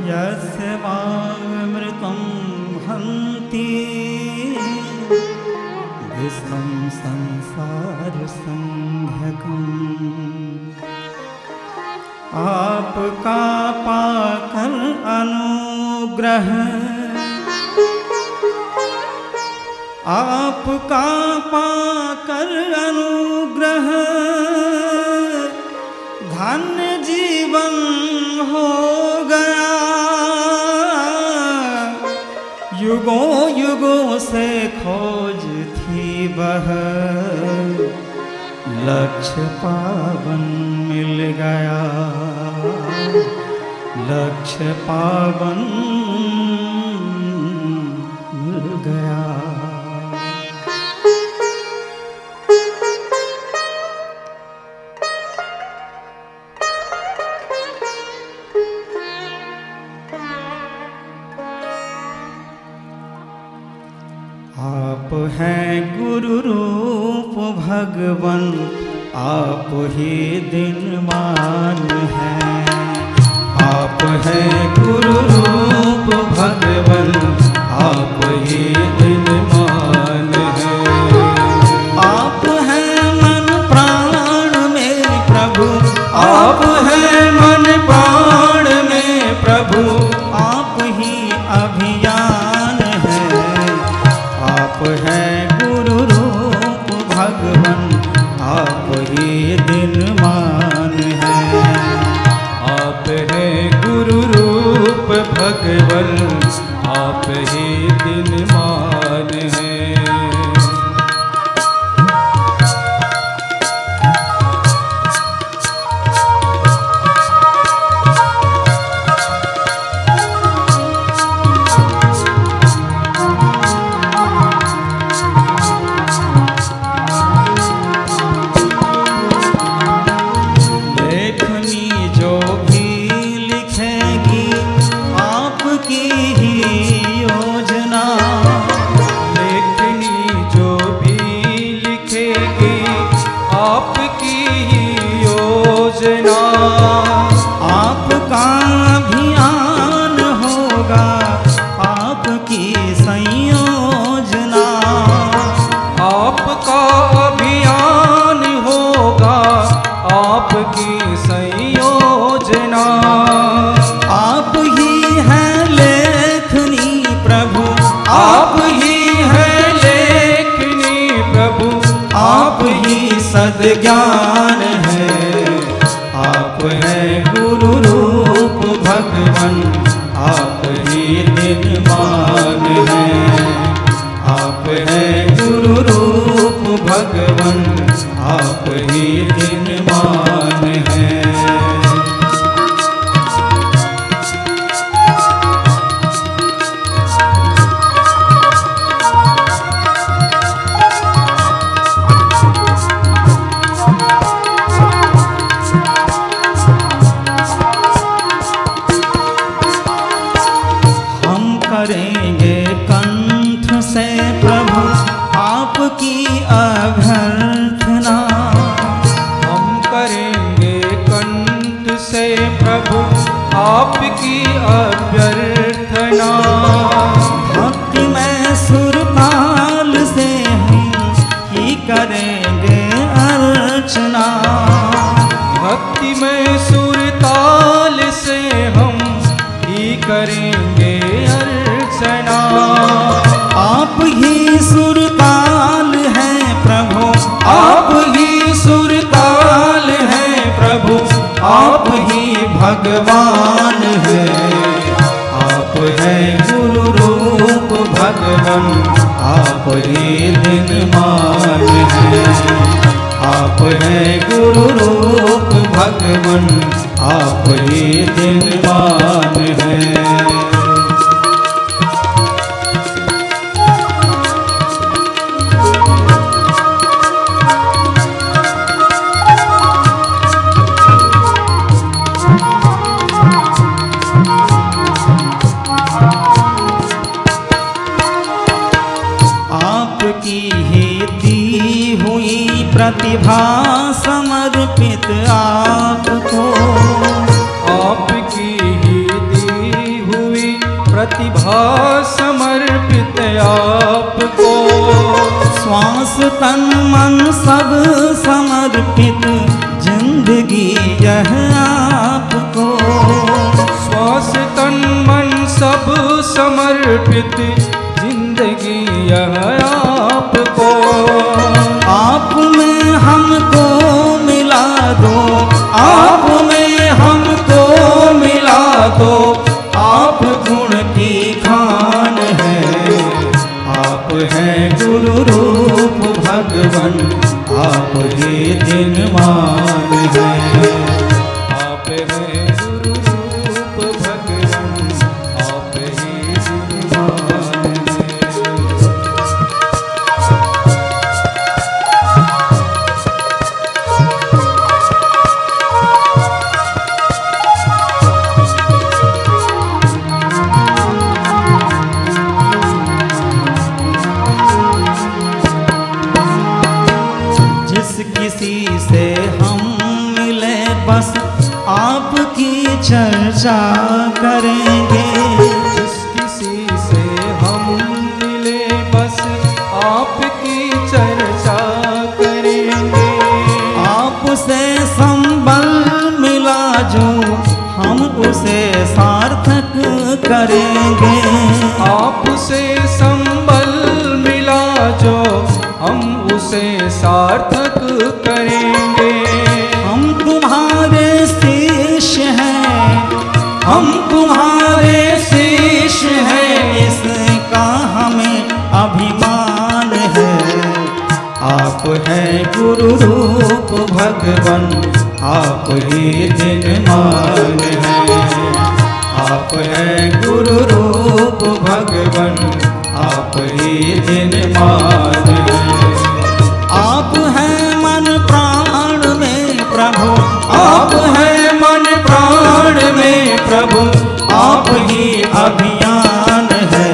यस्य वामृतं हन्ति विश्वं संसारसंघ्यकम्। आपका पाकर अनुग्रह, आपका पाकर अनुग्रह, धन्य जीवन हो गया। युगों युगों से खोज थी वह, लक्ष्य पावन मिल गया। लक्ष्य पावन मिल गया। आप हैं गुरु रूप भगवन, आप ही दिनमान हैं। आप हैं गुरु रूप भगवन, आप ही दिनमान हैं। आप हैं मन प्राण में प्रभु, आप हैं मन प्राण में प्रभु, आप ही अभियान है। आप हैं गुरु रूप भगवन, आप ही दिनमान हैं। आप हैं गुरु रूप भगवन, आप ही दिनमान हैं। आपका अभियान होगा, आपकी संयोजना। आपका अभियान होगा, आपकी संयोजना। आप ही हैं लेखनी प्रभु, आप ही हैं लेखनी प्रभु, आप ही सद्ज्ञान है। आप हैं गुरु रूप भगवन, आप ही दिनमान हैं। आप हैं गुरु रूप भगवन, आप ही दिनमान हैं। करेंगे कंठ से प्रभु आपकी अभ्यर्थना। हम करेंगे कंठ से प्रभु आपकी अभ्यर्थना। भक्ति में सुरताल से हम ही करेंगे अर्चना। भक्ति में सुरताल से हम ही करेंगे अर्चना। आप ही सुरताल हैं प्रभु, आप ही सुरताल हैं प्रभु, आप ही भगवान हैं। आप हैं गुरु रूप भगवन, आप ही दिनमान हैं। आप हैं गुरु रूप भगवन, आप ही दिनमान हैं। आपकी ही दी हुई प्रतिभा समर्पित आपको। आपकी ही दी तन मन सब समर्पित जिंदगी यह आपको। श्वास तन मन सब समर्पित जिंदगी यह आपको। आप में हमको मिला दो, आप में हमको मिला दो, आप गुण की खान है। आप हैं गुरु रूप भगवन, आप ही दिनमान है। आप हैं गुरु रूप भगवन, आप ही दिनमान है। किसी से हम मिले बस आपकी चर्चा करेंगे। जिस किसी से हम मिले बस आपकी चर्चा करेंगे। आपसे संबल मिला जो हम उसे सार्थक करेंगे। आपसे संबल मिला जो हम उसे सार्थक करेंगे। हम तुम्हारे शिष्य हैं, हम तुम्हारे शिष्य हैं, इसका हमें अभिमान है। आप हैं गुरु रूप भगवन, आप ही दिनमान है। आप हैं गुरु रूप भगवन, आप ही दिनमान है। आप हैं मन प्राण में प्रभु, आप हैं मन प्राण में प्रभु, आप ही अभियान है।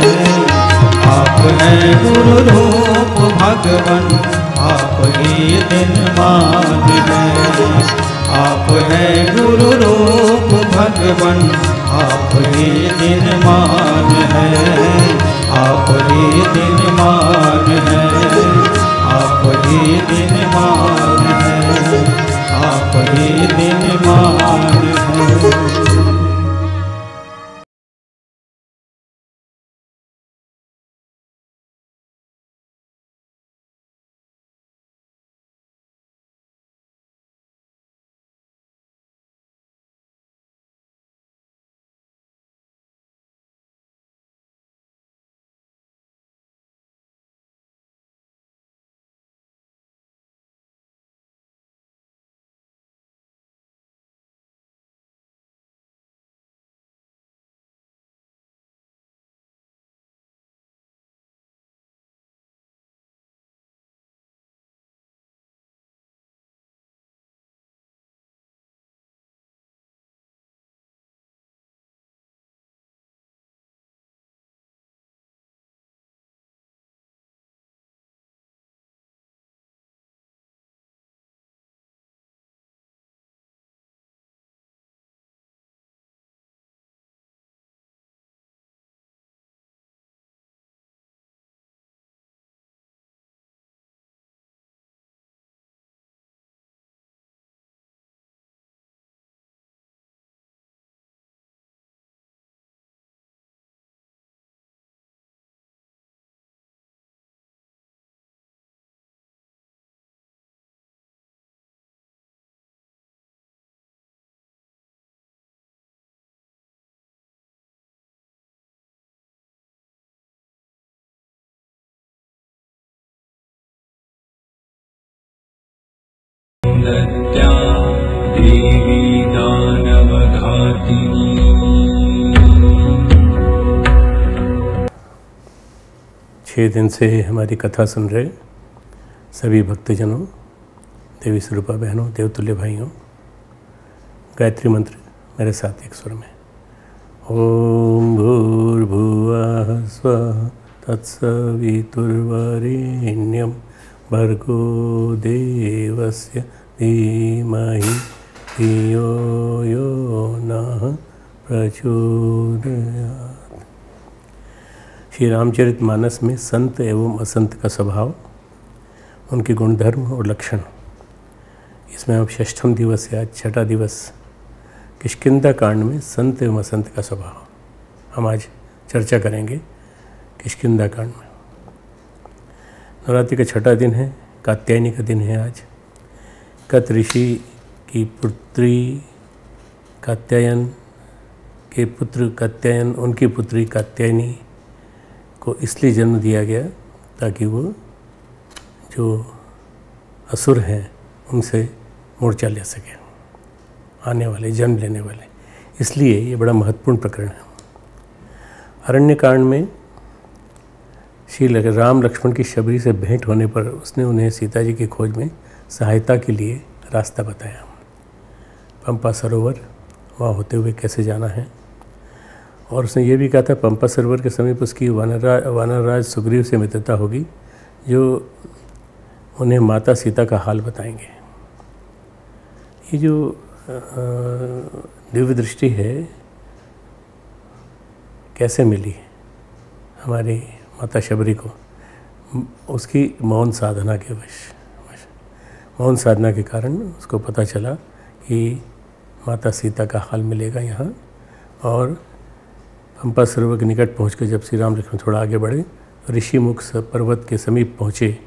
आप हैं गुरु रूप भगवन, आप ही दिनमान है। आप हैं गुरु रूप भगवन, आप ही दिनमान है। आप ही दिनमान है। आप ही दिनमान है। आप ही दिनमान है। दत्त्या देवी दानवघातिनी। 6 दिन से हमारी कथा सुन रहे सभी भक्तजनों, देवी स्वरूपा बहनों, देवतुल्य भाइयों, गायत्री मंत्र मेरे साथ एक स्वर में। ओम भूर्भुवः स्वः तत्सवितुर्वरेण्यं भर्गो देवस्य धीमहि धियो यो नः प्रचोदयात्। श्री रामचरितमानस में संत एवं असंत का स्वभाव उनके गुणधर्म और लक्षण, इसमें अब षष्ठम दिवस है, आज छठा दिवस। किष्किंधा कांड में संत एवं असंत का स्वभाव हम आज चर्चा करेंगे। किष्किंधा कांड में नवरात्रि का छठा दिन है, कात्यायनी का दिन है आज। कत ऋषि की पुत्री कात्यायन के पुत्र कात्यायन, उनकी पुत्री कात्यायनी को इसलिए जन्म दिया गया ताकि वो जो असुर हैं उनसे मोर्चा ले सके, आने वाले जन्म लेने वाले, इसलिए ये बड़ा महत्वपूर्ण प्रकरण है। अरण्यकांड में श्री राम लक्ष्मण की शबरी से भेंट होने पर उसने उन्हें सीता जी की खोज में सहायता के लिए रास्ता बताया। पंपा सरोवर, वहाँ होते हुए कैसे जाना है। और उसने ये भी कहा था पंपा सरोवर के समीप उसकी वानरराज सुग्रीव से मित्रता होगी, जो उन्हें माता सीता का हाल बताएंगे। ये जो दिव्य दृष्टि है कैसे मिली हमारी माता शबरी को, उसकी मौन साधना के मौन साधना के कारण उसको पता चला कि माता सीता का हाल मिलेगा यहाँ। और पंपा सरोवर के निकट पहुँचकर जब श्री राम लक्ष्मण थोड़ा आगे बढ़े, ऋषिमुख पर्वत के समीप पहुँचे,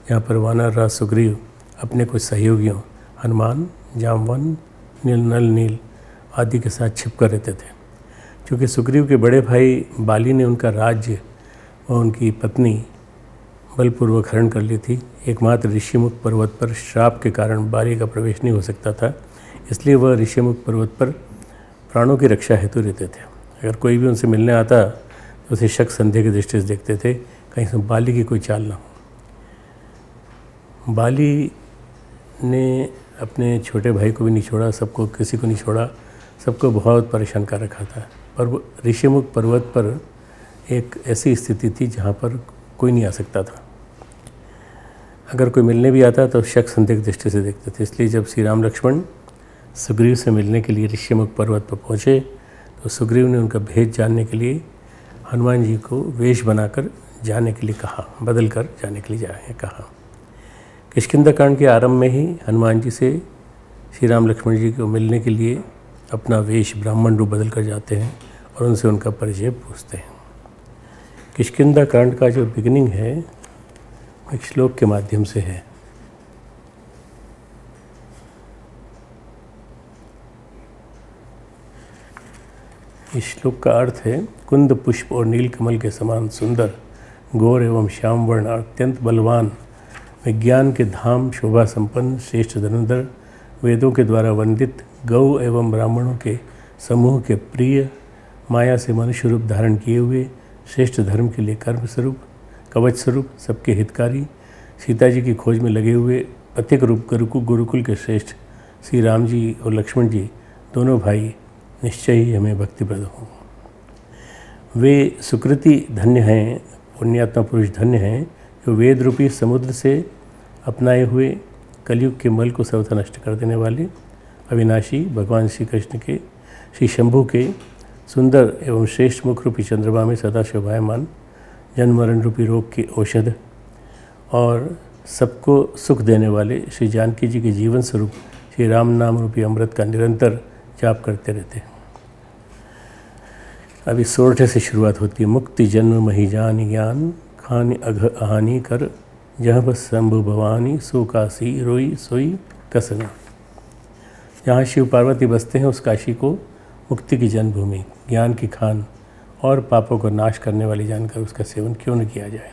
जहाँ पर वानरराज सुग्रीव अपने कुछ सहयोगियों हनुमान, जामवन, नल नील आदि के साथ छिप कर रहते थे। क्योंकि सुग्रीव के बड़े भाई बाली ने उनका राज्य व उनकी पत्नी बलपूर्वक हरण कर ली थी। एकमात्र ऋषिमुख पर्वत पर श्राप के कारण बाली का प्रवेश नहीं हो सकता था, इसलिए वह ऋषिमुख पर्वत पर प्राणों की रक्षा हेतु रहते थे। अगर कोई भी उनसे मिलने आता तो उसे शक संदेह की दृष्टि से देखते थे, कहीं से बाली की कोई चाल ना हो। बाली ने अपने छोटे भाई को भी नहीं छोड़ा, सबको, किसी को नहीं छोड़ा, सबको बहुत परेशान कर रखा था। पर ऋषिमुख पर्वत पर एक ऐसी स्थिति थी जहाँ पर कोई नहीं आ सकता था। अगर कोई मिलने भी आता तो शक संदेह की दृष्टि से देखते थे। इसलिए जब श्री राम लक्ष्मण सुग्रीव से मिलने के लिए ऋषिमुख पर्वत पर पहुँचे तो सुग्रीव ने उनका भेद जानने के लिए हनुमान जी को वेश बनाकर जाने के लिए कहा, बदल कर जाने के लिए कहा। किष्किंधा कांड के आरंभ में ही हनुमान जी से श्री राम लक्ष्मण जी को मिलने के लिए अपना वेश ब्राह्मण रूप बदल कर जाते हैं और उनसे उनका परिचय पूछते हैं। किष्किंधा कांड का जो बिगिनिंग है एक श्लोक के माध्यम से है। इस श्लोक का अर्थ है, कुंद पुष्प और नील कमल के समान सुंदर, गौर एवं श्याम वर्ण, अत्यंत बलवान, विज्ञान के धाम, शोभा संपन्न, श्रेष्ठ धनुर्धर, वेदों के द्वारा वंदित, गौ एवं ब्राह्मणों के समूह के प्रिय, माया से मनुष्य रूप धारण किए हुए, श्रेष्ठ धर्म के लिए कर्म स्वरूप, कवच स्वरूप, सबके हितकारी, सीता जी की खोज में लगे हुए, पथिक रूप गुरुकुल के श्रेष्ठ श्री राम जी और लक्ष्मण जी दोनों भाई निश्चय ही हमें भक्तिप्रद हों। वे सुकृति धन्य हैं, पुण्यात्मा पुरुष धन्य हैं, जो वेद रूपी समुद्र से अपनाए हुए कलयुग के मल को सर्वथा नष्ट कर देने वाले अविनाशी भगवान श्री कृष्ण के, श्री शंभु के सुंदर एवं श्रेष्ठ मुख रूपी चंद्रमा में सदा शोभायमान, जन्म मरण रूपी रोग की औषध और सबको सुख देने वाले श्री जानकी जी के जीवन स्वरूप श्री राम नाम रूपी अमृत का निरंतर जाप करते रहते हैं। अभी सोरठे से शुरुआत होती है। मुक्ति जन्म मही जान ज्ञान, खान अघ आहानी कर, जहाँ बस शंभु भवानी, सो काशी रोई सोई कसना। जहाँ शिव पार्वती बसते हैं उस काशी को मुक्ति की जन्मभूमि, ज्ञान की खान और पापों को नाश करने वाली जानकर उसका सेवन क्यों न किया जाए।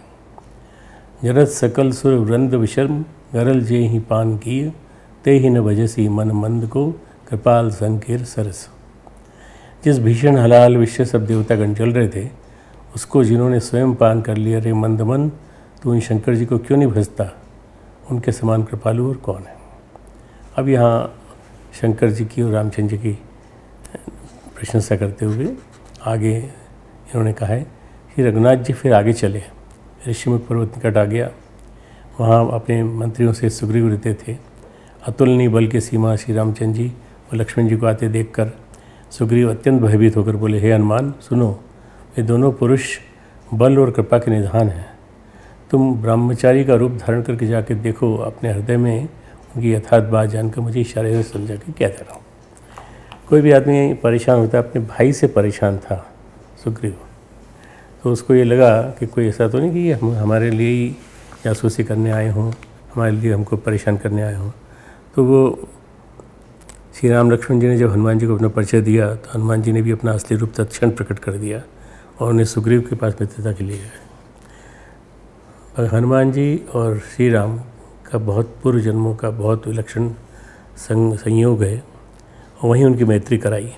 जरत सकल सुर वृंद विशर्म, गरल जे ही पान किए, ते ही न भजसी मन मंद को, कृपाल संकीर सरस। जिस भीषण हलाल विषय सब देवतागण चल रहे थे उसको जिन्होंने स्वयं पान कर लिया, रे मंदमन तू उन शंकर जी को क्यों नहीं भजता, उनके समान कृपालु और कौन है। अब यहाँ शंकर जी की और रामचंद्र जी की प्रशंसा करते हुए आगे इन्होंने कहा है कि रघुनाथ जी फिर आगे चले, ऋषिमुख पर्वत निकट आ गया। वहाँ अपने मंत्रियों से सुग्रीव रहते थे। अतुलनीय बल के सीमा श्री रामचंद्र जी और लक्ष्मण जी को आते देखकर सुग्रीव अत्यंत भयभीत होकर बोले, हे हनुमान सुनो, ये दोनों पुरुष बल और कृपा के निधान हैं। तुम ब्रह्मचारी का रूप धारण करके जाके देखो, अपने हृदय में उनकी यथार्थ बात जानकर मुझे इशारे से समझा के क्या कह रहा हूँ। कोई भी आदमी परेशान होता है, अपने भाई से परेशान था सुग्रीव, तो उसको ये लगा कि कोई ऐसा तो नहीं कि हम हमारे लिए ही जासूसी करने आए हों, हमारे लिए हमको परेशान करने आए हों। तो वो श्री राम लक्ष्मण जी ने जब हनुमान जी को अपना परिचय दिया तो हनुमान जी ने भी अपना असली रूप तत्क्षण प्रकट कर दिया और उन्हें सुग्रीव के पास मित्रता के लिए गए। हनुमान जी और श्री राम का बहुत पूर्व जन्मों का बहुत विलक्षण संयोग है और वहीं उनकी मैत्री कराई।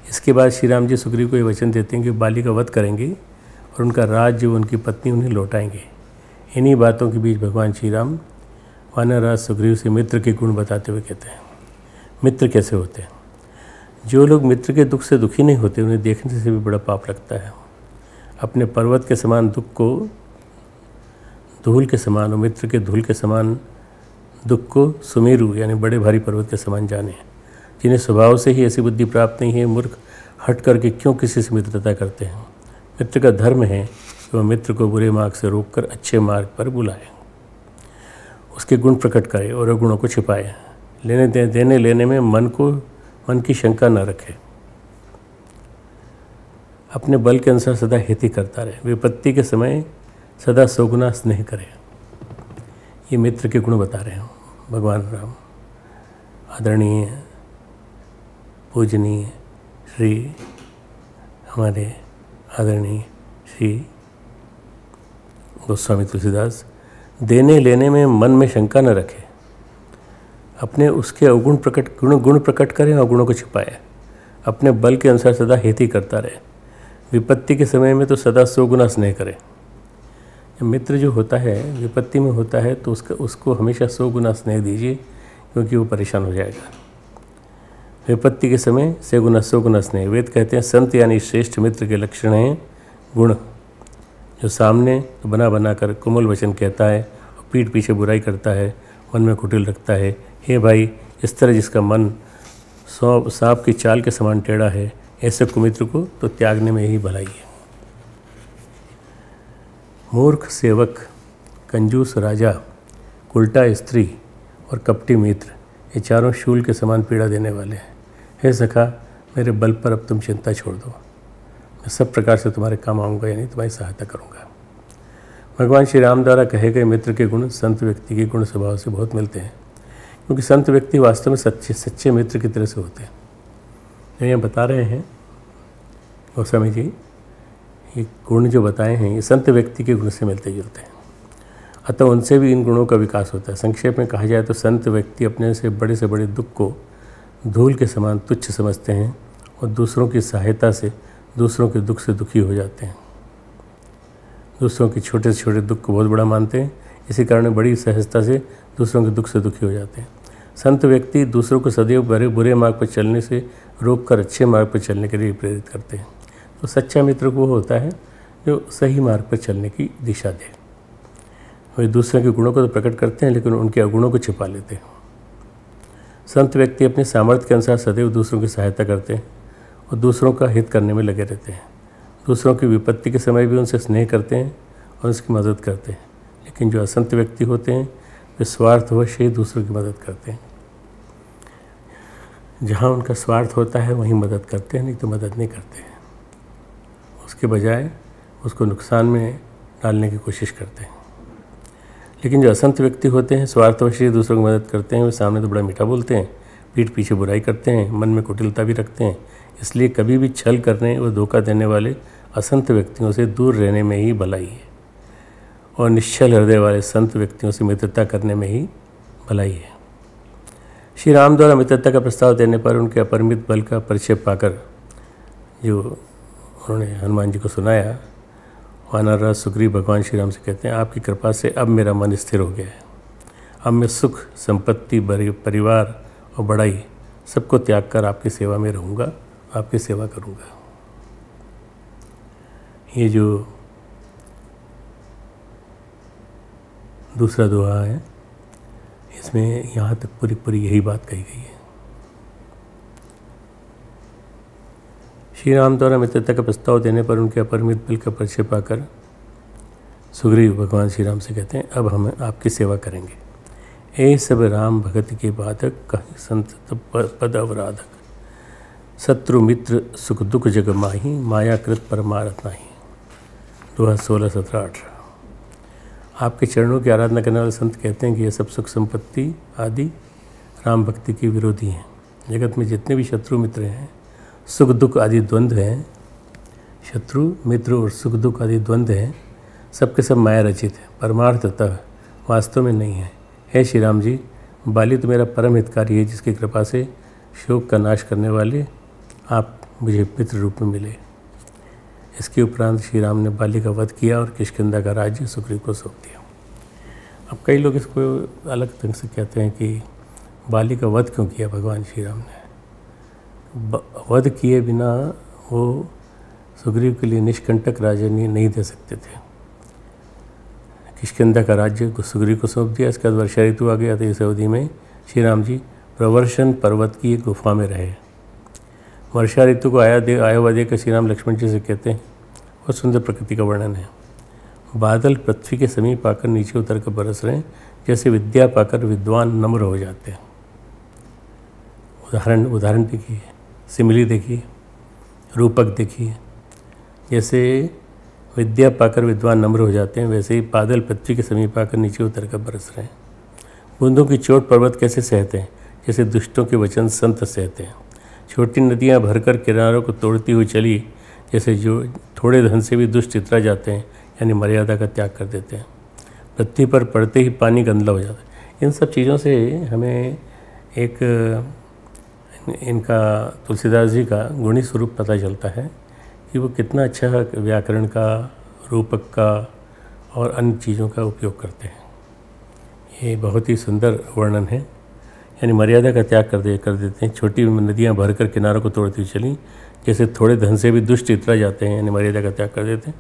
इसके बाद श्री राम जी सुग्रीव को ये वचन देते हैं कि बाली का वध करेंगे और उनका राज्य उनकी पत्नी उन्हें लौटाएंगे। इन्हीं बातों के बीच भगवान श्री राम वानरराज सुग्रीव से मित्र के गुण बताते हुए कहते हैं, मित्र कैसे होते हैं। जो लोग मित्र के दुख से दुखी नहीं होते उन्हें देखने से भी बड़ा पाप लगता है। अपने पर्वत के समान दुख को धूल के समान और मित्र के धूल के समान दुख को सुमेरु यानी बड़े भारी पर्वत के समान जाने। जिन्हें स्वभाव से ही ऐसी बुद्धि प्राप्त नहीं है, मूर्ख हट करके क्यों किसी से मित्रता करते हैं। मित्र का धर्म है कि वह मित्र को बुरे मार्ग से रोककर अच्छे मार्ग पर बुलाए, उसके गुण प्रकट करे और अगुणों को छिपाए। देने लेने में मन की शंका न रखे, अपने बल के अनुसार सदा हित करता रहे, विपत्ति के समय सदा सौगुना स्नेह करे। ये मित्र के गुण बता रहे हैं भगवान राम। आदरणीय पूजनीय श्री हमारे आदरणीय श्री गोस्वामी तुलसीदास, देने लेने में मन में शंका न रखे, अपने उसके अवगुण गुण प्रकट करें और गुणों को छिपाए, अपने बल के अनुसार सदा हित करता रहे, विपत्ति के समय में तो सदा सौगुना स्नेह करे। मित्र जो होता है विपत्ति में होता है तो उसको हमेशा 100 गुना स्नेह दीजिए, क्योंकि वो परेशान हो जाएगा। विपत्ति के समय 100 गुना स्नेह। वेद कहते हैं संत यानी श्रेष्ठ मित्र के लक्षण हैं गुण, जो सामने तो बना कर कोमल वचन कहता है और पीठ पीछे बुराई करता है, मन में कुटिल रखता है। हे भाई, इस तरह जिसका मन सांप की चाल के समान टेढ़ा है, ऐसे कुमित्र को तो त्यागने में ही भलाई है। मूर्ख सेवक, कंजूस राजा, उल्टा स्त्री और कपटी मित्र, ये चारों शूल के समान पीड़ा देने वाले हैं। हे सखा, मेरे बल पर अब तुम चिंता छोड़ दो, मैं सब प्रकार से तुम्हारे काम आऊँगा, यानी तुम्हारी सहायता करूँगा। भगवान श्री राम द्वारा कहे गए मित्र के गुण संत व्यक्ति के गुण स्वभाव से बहुत मिलते हैं, क्योंकि संत व्यक्ति वास्तव में सच्चे मित्र की तरह से होते हैं। जो ये बता रहे हैं गोस्वामी जी, ये गुण जो बताए हैं ये संत व्यक्ति के गुण से मिलते जुलते हैं, अतः उनसे भी इन गुणों का विकास होता है। संक्षेप में कहा जाए तो संत व्यक्ति अपने से बड़े दुख को धूल के समान तुच्छ समझते हैं और दूसरों की सहायता से दूसरों के दुख से दुखी हो जाते हैं। दूसरों के छोटे से छोटे दुख को बहुत बड़ा मानते हैं, इसी कारण बड़ी सहजता से दूसरों के दुख से दुखी हो जाते हैं। संत व्यक्ति दूसरों को सदैव बुरे मार्ग पर चलने से रोककर अच्छे मार्ग पर चलने के लिए प्रेरित करते हैं। तो सच्चा मित्र वो होता है जो सही मार्ग पर चलने की दिशा दे। वे दूसरों के गुणों को तो प्रकट करते हैं, लेकिन उनके अगुणों को छिपा लेते हैं। संत व्यक्ति अपने सामर्थ्य के अनुसार सदैव दूसरों की सहायता करते हैं और दूसरों का हित करने में लगे रहते हैं। दूसरों की विपत्ति के समय भी उनसे स्नेह करते हैं और उसकी मदद करते हैं। लेकिन जो असंत व्यक्ति होते हैं वे स्वार्थवश ही दूसरों की मदद करते हैं। जहाँ उनका स्वार्थ होता है वहीं मदद करते हैं, नहीं तो मदद नहीं करते हैं। उसके बजाय उसको नुकसान में डालने की कोशिश करते हैं। लेकिन जो असंत व्यक्ति होते हैं स्वार्थवश ही दूसरों की मदद करते हैं, वे सामने तो बड़ा मीठा बोलते हैं, पीठ पीछे बुराई करते हैं, मन में कुटिलता भी रखते हैं। इसलिए कभी भी छल करने और धोखा देने वाले असंत व्यक्तियों से दूर रहने में ही भलाई है और निश्चल हृदय वाले संत व्यक्तियों से मित्रता करने में ही भलाई है। श्री राम द्वारा मित्रता का प्रस्ताव देने पर उनके अपरिमित बल का परिचय पाकर जो उन्होंने हनुमान जी को सुनाया, वानरराज सुग्रीव भगवान श्री राम से कहते हैं, आपकी कृपा से अब मेरा मन स्थिर हो गया है। अब मैं सुख, संपत्ति, परिवार और बड़ाई सबको त्याग कर आपकी सेवा में रहूँगा, आपकी सेवा करूँगा। ये जो दूसरा दोहा है इसमें यहाँ तक पूरी यही बात कही गई है। श्री राम द्वारा मित्रता का प्रस्ताव देने पर उनके अपरिमित बल का परिचय पाकर सुग्रीव भगवान श्री राम से कहते हैं अब हम आपकी सेवा करेंगे। ए सब राम भगत के बाधक, कहीं संत पद अवराधक, शत्रु मित्र सुख दुख जग माही, मायाकृत परमारथ नाही। दोहा 16, 17, 18। आपके चरणों की आराधना करने वाले संत कहते हैं कि ये सब सुख संपत्ति आदि राम भक्ति के विरोधी हैं। जगत में जितने भी शत्रु मित्र हैं, सुख दुख आदि द्वंद्व हैं, शत्रु मित्र और सुख दुख आदि द्वंद्व हैं, सबके सब माया रचित है, परमार्थतः वास्तव में नहीं है। हे श्री राम जी, बाली तो मेरा परम हितकारी है, जिसकी कृपा से शोक का नाश करने वाले आप मुझे पितृ रूप में मिले। इसके उपरांत श्री राम ने बाली का वध किया और किष्किंधा का राज्य सुग्रीव को सौंप दिया। अब कई लोग इसको अलग ढंग से कहते हैं कि बाली का वध क्यों किया भगवान श्री राम ने। वध किए बिना वो सुग्रीव के लिए निष्कंटक राज्य नहीं दे सकते थे। किष्किंधा का राज्य सुग्रीव को सौंप दिया। इसके बाद वर्षा ऋतु आ गया, तो इस अवधि में श्री राम जी प्रवर्षण पर्वत की एक गुफा में रहे। वर्षा ऋतु को आया हुआ देख श्री राम लक्ष्मण जी से कहते हैं, बहुत सुंदर प्रकृति का वर्णन है। बादल पृथ्वी के समीप आकर नीचे उतर कर बरस रहे हैं, जैसे विद्या पाकर विद्वान नम्र हो जाते हैं। उदाहरण देखिए, सिमिली देखिए, रूपक देखिए। जैसे विद्या पाकर विद्वान नम्र हो जाते हैं, वैसे ही बादल पृथ्वी के समीप आकर नीचे उतर कर बरस रहे हैं। बूंदों की चोट पर्वत कैसे सहते हैं, जैसे दुष्टों के वचन संत सहते हैं। छोटी नदियाँ भरकर किनारों को तोड़ती हुई चली, जैसे जो थोड़े धन से भी दुष्ट इतरा जाते हैं, यानी मर्यादा का त्याग कर देते हैं। पृथ्वी पर पड़ते ही पानी गंदा हो जाता है। इन सब चीज़ों से हमें एक इनका तुलसीदास जी का गुणी स्वरूप पता चलता है कि वो कितना अच्छा व्याकरण का, रूपक का और अन्य चीज़ों का उपयोग करते हैं। ये बहुत ही सुंदर वर्णन है। यानी मर्यादा का त्याग कर देते हैं। छोटी नदियाँ भरकर किनारों को तोड़ती हुई चली, जैसे थोड़े धन से भी दुष्ट इतरा जाते हैं, यानी मर्यादा का त्याग कर देते हैं।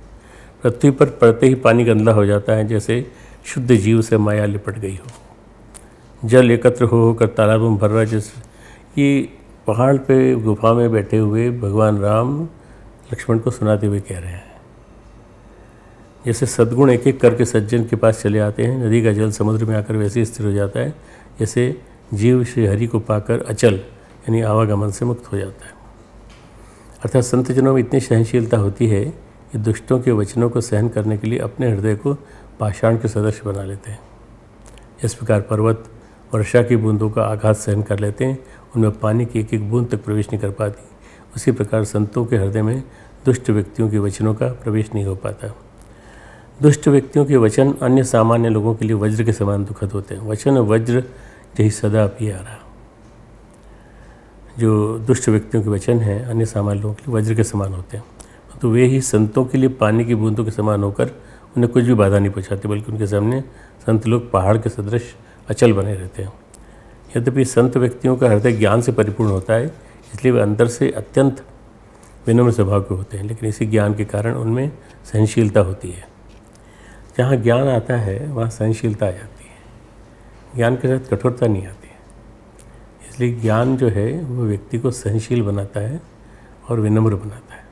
पृथ्वी पर पड़ते ही पानी गंदा हो जाता है, जैसे शुद्ध जीव से माया लिपट गई हो। जल एकत्र होकर तालाबों में भर रहा है। जैसे ये पहाड़ पे गुफा में बैठे हुए भगवान राम लक्ष्मण को सुनाते हुए कह रहे हैं। जैसे सद्गुण एक एक करके सज्जन के पास चले आते हैं, नदी का जल समुद्र में आकर वैसे ही स्थिर हो जाता है, जैसे जीव श्री हरि को पाकर अचल यानी आवागमन से मुक्त हो जाता है। अर्थात संतजनों में इतनी सहनशीलता होती है कि दुष्टों के वचनों को सहन करने के लिए अपने हृदय को पाषाण के सदृश बना लेते हैं। इस प्रकार पर्वत वर्षा की बूंदों का आघात सहन कर लेते हैं, उनमें पानी की एक एक बूंद तक प्रवेश नहीं कर पाती। उसी प्रकार संतों के हृदय में दुष्ट व्यक्तियों के वचनों का प्रवेश नहीं हो पाता। दुष्ट व्यक्तियों के वचन अन्य सामान्य लोगों के लिए वज्र के समान दुखद होते हैं। वचन वज्र यही सदा प्यारा। जो दुष्ट व्यक्तियों के वचन हैं अन्य सामान्य लोगों के लिए वज्र के समान होते हैं, तो वे ही संतों के लिए पानी की बूंदों के समान होकर उन्हें कुछ भी बाधा नहीं पहुँचाते, बल्कि उनके सामने संत लोग पहाड़ के सदृश अचल बने रहते हैं। यद्यपि संत व्यक्तियों का हृदय ज्ञान से परिपूर्ण होता है, इसलिए वे अंदर से अत्यंत विनम्र स्वभाव के होते हैं, लेकिन इसी ज्ञान के कारण उनमें सहनशीलता होती है। जहाँ ज्ञान आता है वहाँ सहनशीलता आ जाती है, ज्ञान के साथ कठोरता नहीं आती है। इसलिए ज्ञान जो है वो व्यक्ति को सहनशील बनाता है और विनम्र बनाता है।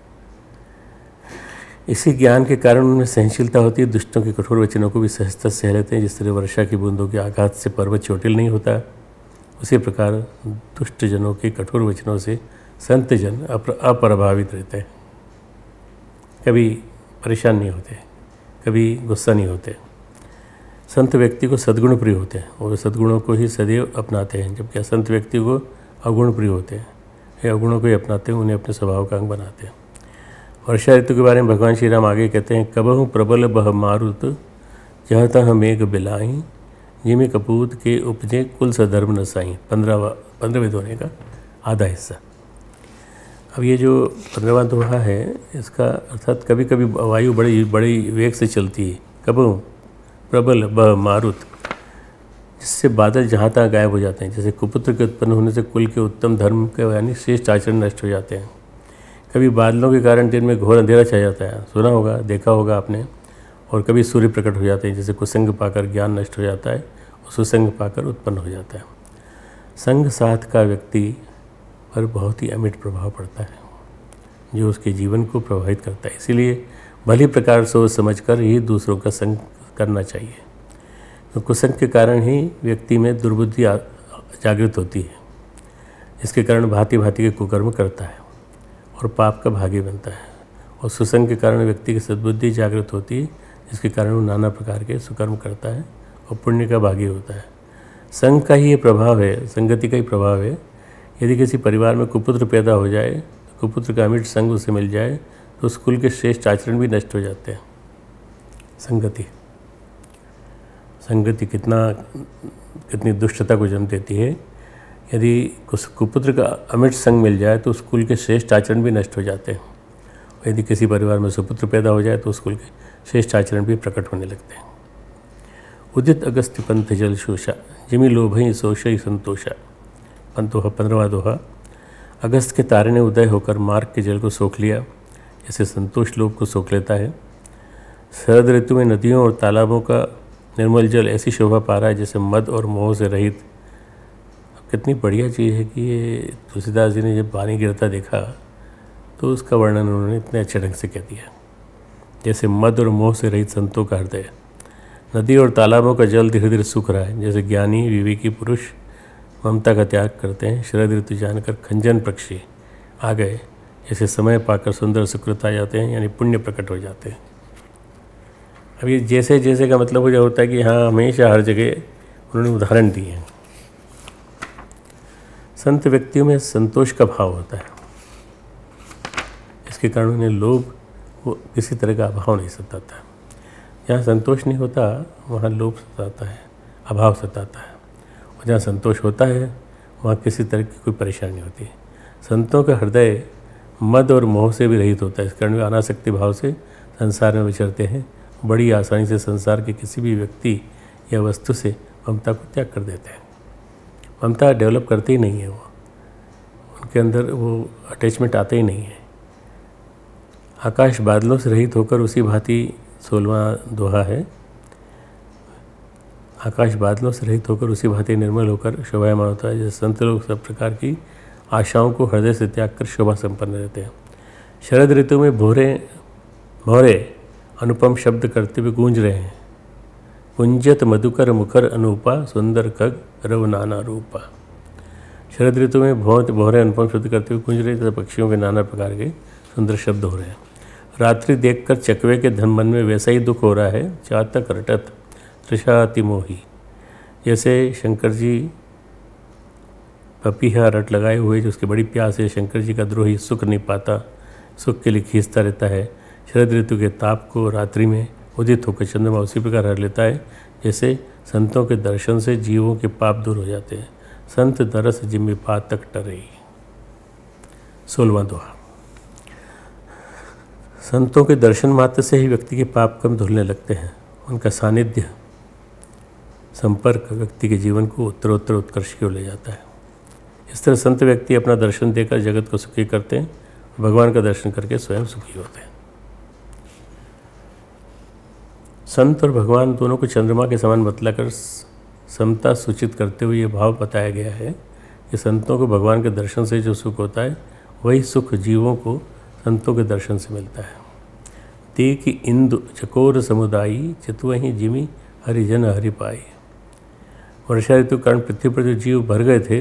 इसी ज्ञान के कारण उनमें सहनशीलता होती है। दुष्टों के कठोर वचनों को भी सहजता सह लेते हैं। जिस तरह वर्षा की बूंदों के आघात से पर्वत चोटिल नहीं होता, उसी प्रकार दुष्ट जनों के कठोर वचनों से संत जन अप्रभावित रहते हैं, कभी परेशान नहीं होते, कभी गुस्सा नहीं होते। संत व्यक्ति को सद्गुण प्रिय होते हैं और सद्गुणों को ही सदैव अपनाते हैं, जबकि असंत व्यक्ति को अवगुण प्रिय होते हैं। ये अवगुणों को ही अपनाते हैं, उन्हें अपने स्वभाव का अंग बनाते हैं। वर्षा ऋतु के बारे में भगवान श्री राम आगे कहते हैं, कबहु प्रबल बह मारुत जहाँ तह मेघ बिलाई, जिमी कपूत के उपजे कुल सधर्म नसाई। 15वें दोहे का आधा हिस्सा। अब ये जो 15वां दोहा है, इसका अर्थात कभी कभी वायु बड़ी वेग से चलती है, कबहु प्रबल बह मारुत, जिससे बादल जहाँ तहाँ गायब हो जाते हैं। जैसे कुपुत्र के उत्पन्न होने से कुल के उत्तम धर्म के यानी श्रेष्ठ आचरण नष्ट हो जाते हैं। कभी बादलों के कारण दिन में घोर अंधेरा छा जाता है, सुना होगा, देखा होगा आपने। और कभी सूर्य प्रकट हो जाते हैं, जैसे कुसंग पाकर ज्ञान नष्ट हो जाता है और सुसंग पाकर उत्पन्न हो जाता है। संग साथ का व्यक्ति पर बहुत ही अमिट प्रभाव पड़ता है, जो उसके जीवन को प्रभावित करता है। इसीलिए भली प्रकार सोच समझकर ही दूसरों का संग करना चाहिए। तो कुसंग के कारण ही व्यक्ति में दुर्बुद्धि जागृत होती है, इसके कारण भांति भांति के कुकर्म करता है और पाप का भागी बनता है। और सुसंग के कारण व्यक्ति की सद्बुद्धि जागृत होती है, जिसके कारण वो नाना प्रकार के सुकर्म करता है और पुण्य का भागी होता है। संग का ही ये प्रभाव है, संगति का ही प्रभाव है। यदि किसी परिवार में कुपुत्र पैदा हो जाए, तो कुपुत्र का अमिट संग उसे मिल जाए, तो उस कुल के श्रेष्ठ आचरण भी नष्ट हो जाते हैं। संगति कितनी दुष्टता को जन्म देती है। यदि कुपुत्र का अमिट संग मिल जाए तो उस कुल के श्रेष्ठ आचरण भी नष्ट हो जाते हैं। और यदि किसी परिवार में सुपुत्र पैदा हो जाए तो उस कुल के श्रेष्ठ आचरण भी प्रकट होने लगते हैं। उदित अगस्त्य पंथ जल शोषा, जिमि लोभई सोशई संतोषा। पंतोहा 15वां दोहा। अगस्त के तारे ने उदय होकर मार्ग के जल को सोख लिया, जैसे संतोष लोभ को सोख लेता है। शरद ऋतु में नदियों और तालाबों का निर्मल जल ऐसी शोभा पा रहा है जैसे मद और मोह से रहित। अब कितनी बढ़िया चीज़ है कि ये तुलसीदास जी ने जब पानी गिरता देखा तो उसका वर्णन उन्होंने इतने अच्छे ढंग से कह दिया, जैसे मद और मोह से रहित संतों का हृदय। नदी और तालाबों का जल धीरे धीरे सूख रहा है, जैसे ज्ञानी विवेकी पुरुष ममता का त्याग करते हैं। शरद ऋतु जानकर खंजन पक्षी आ गए, जैसे समय पाकर सुंदर सुकृत आ जाते हैं, यानी पुण्य प्रकट हो जाते हैं। अब ये जैसे जैसे का मतलब हो होता है कि हाँ, हमेशा हर जगह उन्होंने उदाहरण दिए हैं। संत व्यक्तियों में संतोष का भाव होता है, इसके कारण उन्हें लोभ वो किसी तरह का अभाव नहीं सताता। जहाँ संतोष नहीं होता वहाँ लोभ सताता है, अभाव सताता है। और जहाँ संतोष होता है वहाँ किसी तरह की कोई परेशानी होती है। संतों का हृदय मद और मोह से भी रहित होता है, इस कारण वे अनासक्ति भाव से संसार में विचरते हैं। बड़ी आसानी से संसार के किसी भी व्यक्ति या वस्तु से ममता को त्याग कर देते हैं। ममता डेवलप करते ही नहीं है, वो उनके अंदर वो अटैचमेंट आता ही नहीं है। आकाश बादलों से रहित होकर उसी भांति 16वां दोहा है। आकाश बादलों से रहित होकर उसी भांति निर्मल होकर शोभायमान होता है, जैसे संत लोग सब प्रकार की आशाओं को हृदय से त्याग कर शोभा संपन्न रहते हैं। शरद ऋतु में भौरे अनुपम शब्द करते हुए गूंज रहे हैं। कुंजत मधुकर मुखर अनूपा, सुंदर खग रव नाना रूपा। शरद ऋतु में भौरे अनुपम शब्द करते हुए गूंज रहे, तथा पक्षियों के नाना प्रकार के सुंदर शब्द हो रहे हैं। रात्रि देखकर चकवे के धन मन में वैसा ही दुख हो रहा है, चातक रटत तृषाति मोही। जैसे शंकर जी पपीहा रट लगाए हुए, जो उसकी बड़ी प्यास है, शंकर जी का द्रोही सुख नहीं पाता, सुख के लिए खींचता रहता है। शरद ऋतु के ताप को रात्रि में उदित होकर चंद्रमा उसी प्रकार हर लेता है, जैसे संतों के दर्शन से जीवों के पाप दूर हो जाते हैं। संत दरस जिम्मे पातक टरई। 16वां दोहा। संतों के दर्शन मात्र से ही व्यक्ति के पाप कम धुलने लगते हैं। उनका सानिध्य संपर्क व्यक्ति के जीवन को उत्तरोत्तर उत्कर्ष की ओर ले जाता है। इस तरह संत व्यक्ति अपना दर्शन देकर जगत को सुखी करते हैं, भगवान का दर्शन करके स्वयं सुखी होते हैं। संत और भगवान दोनों को चंद्रमा के समान बतलाकर समता सूचित करते हुए ये भाव बताया गया है कि संतों को भगवान के दर्शन से जो सुख होता है, वही सुख जीवों को संतों के दर्शन से मिलता है। ते कि इंदु चकोर समुदायी, चितवहीं जिमि हरिजन हरि पाई। वर्षा ऋतु के कारण पृथ्वी पर जो जीव भर गए थे,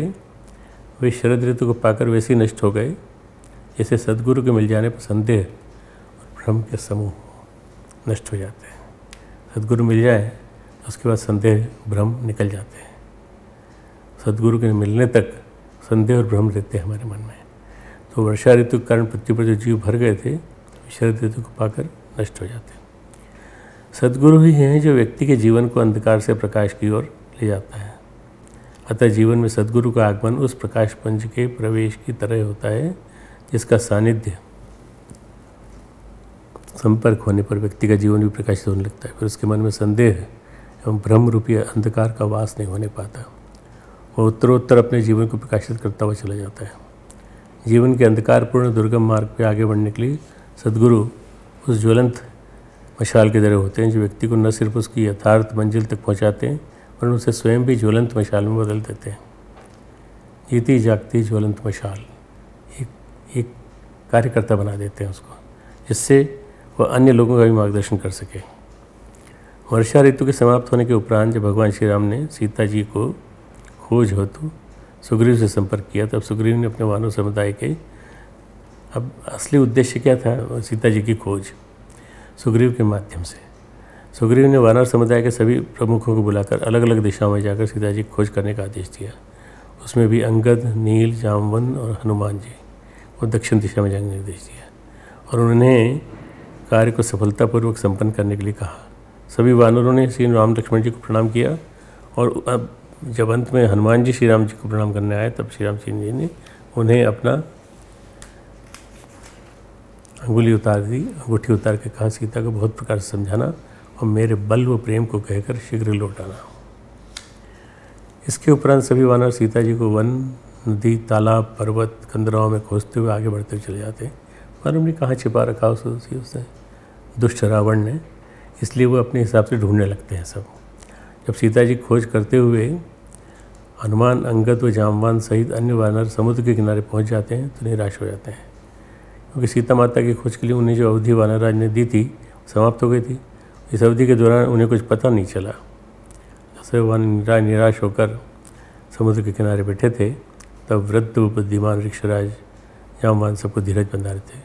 वे शरद ऋतु को पाकर वैसे ही नष्ट हो गए, जैसे सद्गुरु के मिल जाने पर संदेह और भ्रम के समूह नष्ट हो जाते हैं। सद्गुरु मिल जाए तो उसके बाद संदेह भ्रम निकल जाते हैं। सद्गुरु के मिलने तक संदेह और भ्रम रहते हैं हमारे मन में। तो वर्षा ऋतु के कारण पृथ्वी पर जो जीव भर गए थे, शरद ऋतु को पाकर नष्ट हो जाते हैं। सद्गुरु ही हैं जो व्यक्ति के जीवन को अंधकार से प्रकाश की ओर ले जाता है। अतः जीवन में सद्गुरु का आगमन उस प्रकाश पंच के प्रवेश की तरह होता है, जिसका सानिध्य संपर्क होने पर व्यक्ति का जीवन भी प्रकाशित होने लगता है। फिर उसके मन में संदेह एवं भ्रम रूपी अंधकार का वास नहीं होने पाता। वो उत्तरोत्तर अपने जीवन को प्रकाशित करता हुआ चला जाता है। जीवन के अंधकारपूर्ण दुर्गम मार्ग पर आगे बढ़ने के लिए सद्गुरु उस ज्वलंत मशाल के तरह होते हैं, जो व्यक्ति को न सिर्फ उसकी यथार्थ मंजिल तक पहुंचाते हैं, वरन उसे स्वयं भी ज्वलंत मशाल में बदल देते हैं। जीती जागती ज्वलंत मशाल एक कार्यकर्ता बना देते हैं उसको, जिससे वह अन्य लोगों का भी मार्गदर्शन कर सके। वर्षा ऋतु के समाप्त होने के उपरांत जब भगवान श्री राम ने सीता जी को खोज हेतु सुग्रीव से संपर्क किया, तब सुग्रीव ने अपने वानर समुदाय के, अब असली उद्देश्य क्या था, सीता जी की खोज सुग्रीव के माध्यम से। सुग्रीव ने वानर समुदाय के सभी प्रमुखों को बुलाकर अलग अलग दिशाओं में जाकर सीता जी की खोज करने का आदेश दिया। उसमें भी अंगद, नील, जामवंत और हनुमान जी को दक्षिण दिशा में जाने का निर्देश दिया और उन्हें कार्य को सफलतापूर्वक संपन्न करने के लिए कहा। सभी वानरों ने श्री राम लक्ष्मण जी को प्रणाम किया और अब जब अंत में हनुमान जी श्री राम जी को प्रणाम करने आए, तब श्री राम जी ने उन्हें अपना अंगुली उतार दी, अंगूठी उतार के कहा, सीता को बहुत प्रकार से समझाना और मेरे बल व प्रेम को कहकर शीघ्र लौट आना। इसके उपरांत सभी वानर सीता जी को वन, नदी, तालाब, पर्वत, कंदराओं में खोजते हुए आगे बढ़ते हुए चले जाते। मालूम नहीं कहाँ छिपा रखा उसने दुष्ट रावण ने, इसलिए वो अपने हिसाब से ढूंढने लगते हैं सब। जब सीता जी खोज करते हुए हनुमान, अंगद व जामवंत सहित अन्य वानर समुद्र के किनारे पहुंच जाते हैं तो निराश हो जाते हैं, क्योंकि सीता माता की खोज के लिए उन्हें जो अवधि वानर राज ने दी थी समाप्त हो गई थी। इस अवधि के दौरान उन्हें कुछ पता नहीं चला। जैसे वानर निराश होकर समुद्र के किनारे बैठे थे, तब वृद्ध व बुद्धिमान ऋक्षराज जामवंत सबको धीरज बंधा रहे थे,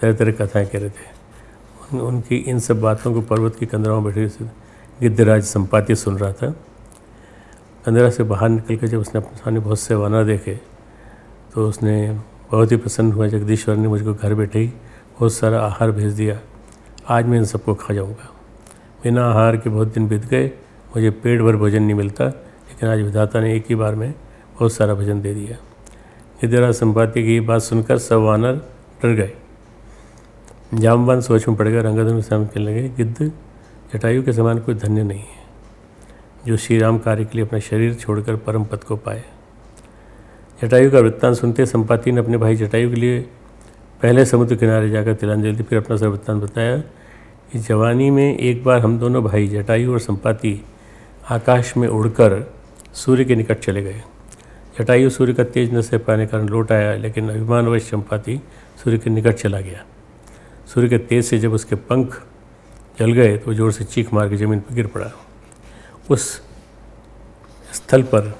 तरह तरह कथाएँ कह रहे थे। उनकी इन सब बातों को पर्वत की कंदराओं में बैठे गिद्धराज संपाति सुन रहा था। कंदरा से बाहर निकल कर जब उसने अपने सामने बहुत से वानर देखे तो उसने बहुत ही प्रसन्न हुआ। जगदीश्वर ने मुझको घर बैठे ही बहुत सारा आहार भेज दिया, आज मैं इन सबको खा जाऊंगा। बिना आहार के बहुत दिन बीत गए, मुझे पेट भर भोजन नहीं मिलता, लेकिन आज विधाता ने एक ही बार में बहुत सारा भोजन दे दिया। गिद्धराज संपाति की बात सुनकर सब वानर डर गए। जामवंत सोच में पड़ गए, अंगद में सामने कहने लगे, गिद्ध जटायु के समान कोई धन्य नहीं है जो श्री राम कार्य के लिए अपना शरीर छोड़कर परम पद को पाए। जटायु का वृत्तांत सुनते संपाति ने अपने भाई जटायु के लिए पहले समुद्र किनारे जाकर तिलांजलि दी, फिर अपना सब वृत्तांत बताया कि जवानी में एक बार हम दोनों भाई जटायु और संपाति आकाश में उड़कर सूर्य के निकट चले गए। जटायु सूर्य का तेज न सह पाने के कारण लौट आया, लेकिन अभिमानवश संपाति सूर्य के निकट चला गया। सूर्य के तेज से जब उसके पंख जल गए तो जोर से चीख मार के जमीन पर गिर पड़ा। उस स्थल पर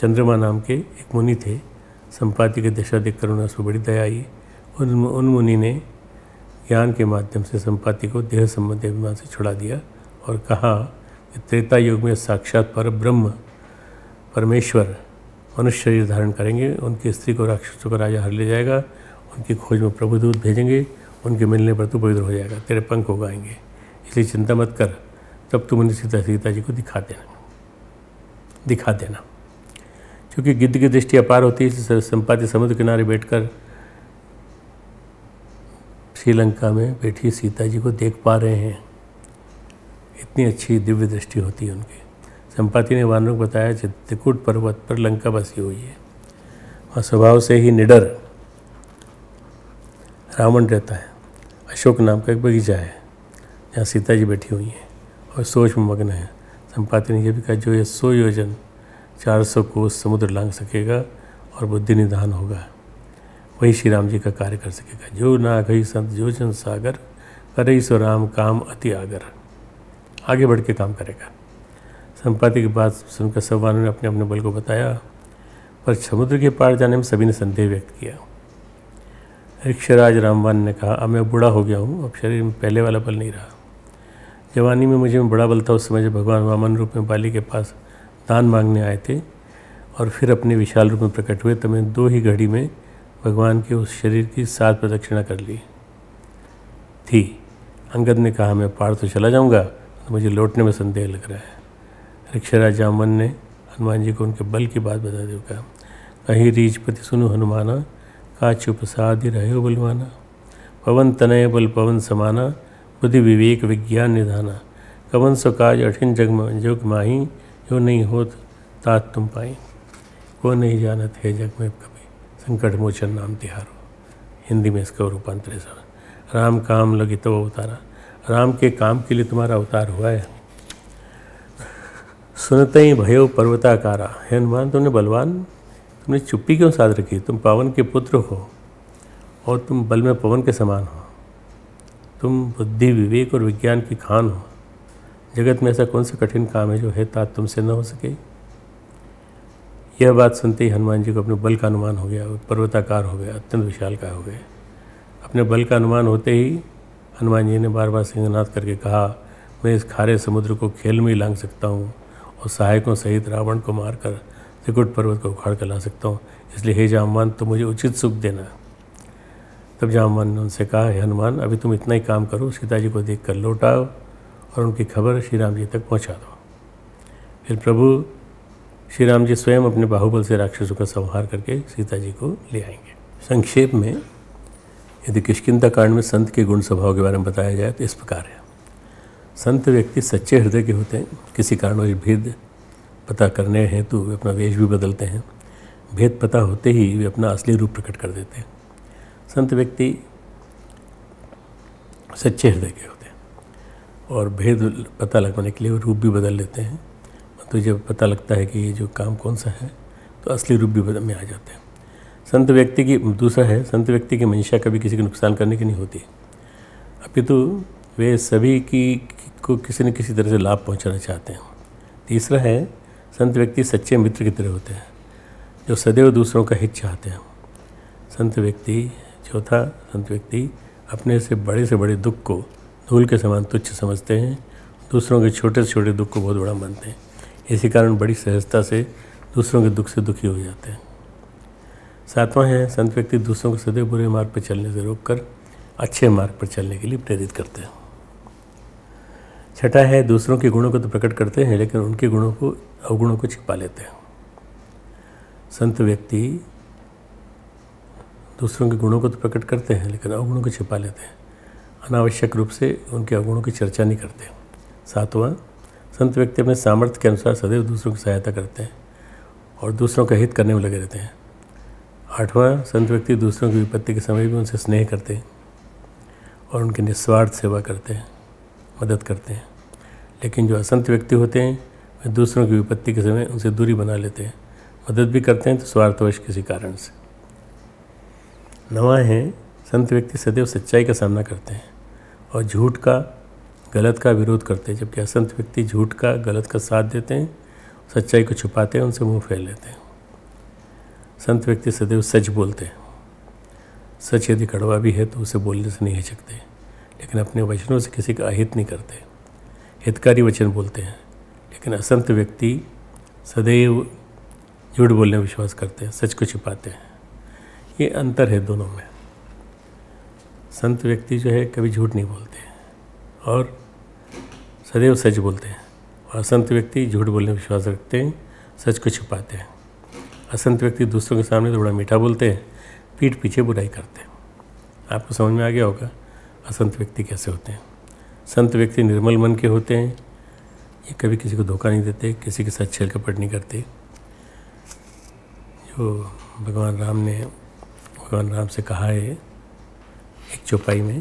चंद्रमा नाम के एक मुनि थे। संपाति की दशा देखकर उन्हें उस पर बड़ी दया आई। उन मुनि ने ज्ञान के माध्यम से संपाति को देह संबंधी अभिमान से छुड़ा दिया और कहा कि त्रेता युग में साक्षात पर ब्रह्म परमेश्वर मनुष्य शरीर धारण करेंगे, उनकी स्त्री को राक्षसों का राजा हर ले जाएगा, उनकी खोज में प्रभुदूत भेजेंगे, उनके मिलने पर तू पवित्र हो जाएगा, तेरे पंख उगाएंगे, इसलिए चिंता मत कर, तब तुम उन्हें सीता जी को दिखा देना। क्योंकि गिद्ध की दृष्टि अपार होती है, संपाति समुद्र किनारे बैठकर श्रीलंका में बैठी सीता जी को देख पा रहे हैं। इतनी अच्छी दिव्य दृष्टि होती है उनकी। संपाति ने वानरों को बताया कि त्रिकुट पर्वत पर लंका बसी हुई है, और स्वभाव से ही निडर रावण रहता है। अशोक नाम का एक बगीचा है जहाँ सीता जी बैठी हुई हैं और सोच में मग्न है। संपाति ने यह भी कहा, जो ये 100 योजन 400 कोस समुद्र लांघ सकेगा और बुद्धि निधान होगा, वही श्री राम जी का कार्य कर सकेगा। जो ना गई संत योजन सागर, करे सो राम काम अति आगर। आगे बढ़ के काम करेगा। संपाति की बात सुनकर सब वानरों ने अपने अपने बल को बताया, पर समुद्र के पार जाने में सभी ने संदेह व्यक्त किया। ऋक्षराज रामवान ने कहा, अब मैं बूढ़ा हो गया हूँ, अब शरीर में पहले वाला बल नहीं रहा। जवानी में मुझे बड़ा बल था। उस समय जब भगवान वामन रूप में बाली के पास दान मांगने आए थे और फिर अपने विशाल रूप में प्रकट हुए, तो मैं 2 ही घड़ी में भगवान के उस शरीर की 7 प्रदक्षिणा कर ली थी। अंगद ने कहा, मैं पार तो चला जाऊंगा, तो मुझे लौटने में संदेह लग रहा है। ऋक्षराज जामवन ने हनुमान जी को उनके बल की बात बता दी। कहा, कहीं रीछपति सुनो हनुमाना, का चुप साधि रहे हो बलवाना। पवन तनय बल पवन समाना, बुद्धि विवेक विज्ञान निधाना। कवन सो काज अठिन जग माही, जो नहीं होत तात तुम पाई। को नहीं जानत है जग में कभी, संकट मोचन नाम तिहारो। हिंदी में इसका रूपांतर है सर। राम काम लगी तो अवतारा, राम के काम के लिए तुम्हारा अवतार हुआ है। सुनते ही भयो पर्वताकारा, हे हनुमान तुमने बलवान, तुमने चुप्पी क्यों साध रखी? तुम पावन के पुत्र हो और तुम बल में पवन के समान हो। तुम बुद्धि, विवेक और विज्ञान की खान हो। जगत में ऐसा कौन सा कठिन काम है जो है तात तुमसे न हो सके। यह बात सुनते ही हनुमान जी को अपने बल का अनुमान हो गया। वो पर्वताकार हो गया, अत्यंत विशालकाय हो गए। अपने बल का अनुमान होते ही हनुमान जी ने बार बार सिंहनाद करके कहा, मैं इस खारे समुद्र को खेल में ही लांघ सकता हूँ और सहायकों सहित रावण को मारकर त्रिकुट पर्वत को उखाड़ कर ला सकता हूँ। इसलिए हे जामवान, तुम मुझे उचित सुख देना। तब जामवान ने उनसे कहा, हे हनुमान, अभी तुम इतना ही काम करो, सीता जी को देख कर लौट आओ और उनकी खबर श्री राम जी तक पहुँचा दो। फिर प्रभु श्री राम जी स्वयं अपने बाहुबल से राक्षसों का संहार करके सीता जी को ले आएंगे। संक्षेप में यदि किष्किंधा कांड में संत के गुण स्वभाव के बारे में बताया जाए तो इस प्रकार है। संत व्यक्ति सच्चे हृदय के होते हैं। किसी कारणवश भेद पता करने हेतु वे अपना वेश भी बदलते हैं। भेद पता होते ही वे अपना असली रूप प्रकट कर देते हैं। संत व्यक्ति सच्चे हृदय के होते हैं और भेद पता लगाने के लिए वो रूप भी बदल लेते हैं। तो जब पता लगता है कि ये जो काम कौन सा है तो असली रूप भी बदल में आ जाते हैं। संत व्यक्ति की दूसरा है, संत व्यक्ति की मंशा कभी किसी को नुकसान करने की नहीं होती, अपितु वे सभी को किसी न किसी तरह से लाभ पहुंचाना चाहते हैं। तीसरा है, संत व्यक्ति सच्चे मित्र की तरह होते हैं जो सदैव दूसरों का हित चाहते हैं। संत व्यक्ति चौथा, संत व्यक्ति अपने से बड़े दुख को धूल के समान तुच्छ समझते हैं, दूसरों के छोटे से छोटे दुख को बहुत बड़ा मानते हैं। इसी कारण बड़ी सहजता से दूसरों के दुख से दुखी हो जाते हैं। सातवां है, संत व्यक्ति दूसरों को सदैव बुरे मार्ग पर चलने से रोककर अच्छे मार्ग पर चलने के लिए प्रेरित करते हैं। छठा है, दूसरों के गुणों को तो प्रकट करते हैं लेकिन उनके अवगुणों को छिपा लेते हैं। संत व्यक्ति दूसरों के गुणों को तो प्रकट करते हैं लेकिन अवगुणों को छिपा लेते हैं। अनावश्यक रूप से उनके अवगुणों की चर्चा नहीं करते। सातवां, संत व्यक्ति अपने सामर्थ्य के अनुसार सदैव दूसरों की सहायता करते हैं और दूसरों का हित करने में लगे रहते हैं। आठवां, संत व्यक्ति दूसरों की विपत्ति के समय भी उनसे स्नेह करते हैं और उनकी निस्वार्थ सेवा करते हैं, मदद करते हैं। लेकिन जो असंत व्यक्ति होते हैं वे दूसरों की विपत्ति के समय उनसे दूरी बना लेते हैं, मदद भी करते हैं तो स्वार्थवश किसी कारण से। नवा है, संत व्यक्ति सदैव सच्चाई का सामना करते हैं और झूठ का, गलत का विरोध करते हैं, जबकि असंत व्यक्ति झूठ का, गलत का साथ देते हैं, सच्चाई को छुपाते हैं, उनसे मुंह फेर लेते हैं। संत व्यक्ति सदैव सच बोलते हैं। सच यदि कड़वा भी है तो उसे बोलने से नहीं हिचकते, लेकिन अपने वचनों से किसी का अहित नहीं करते, हितकारी वचन बोलते हैं। लेकिन असंत व्यक्ति सदैव झूठ बोलने में विश्वास करते हैं, सच को छिपाते हैं। ये अंतर है दोनों में। संत व्यक्ति जो है कभी झूठ नहीं बोलते और सदैव सच बोलते हैं, और असंत व्यक्ति झूठ बोलने में विश्वास रखते हैं, सच को छिपाते हैं। असंत व्यक्ति दूसरों के सामने तो बड़ा मीठा बोलते हैं, पीठ पीछे बुराई करते हैं। आपको समझ में आ गया होगा असंत व्यक्ति कैसे होते हैं। संत व्यक्ति निर्मल मन के होते हैं, ये कभी किसी को धोखा नहीं देते, किसी के साथ छल कपट नहीं करते। जो भगवान राम से कहा है एक चौपाई में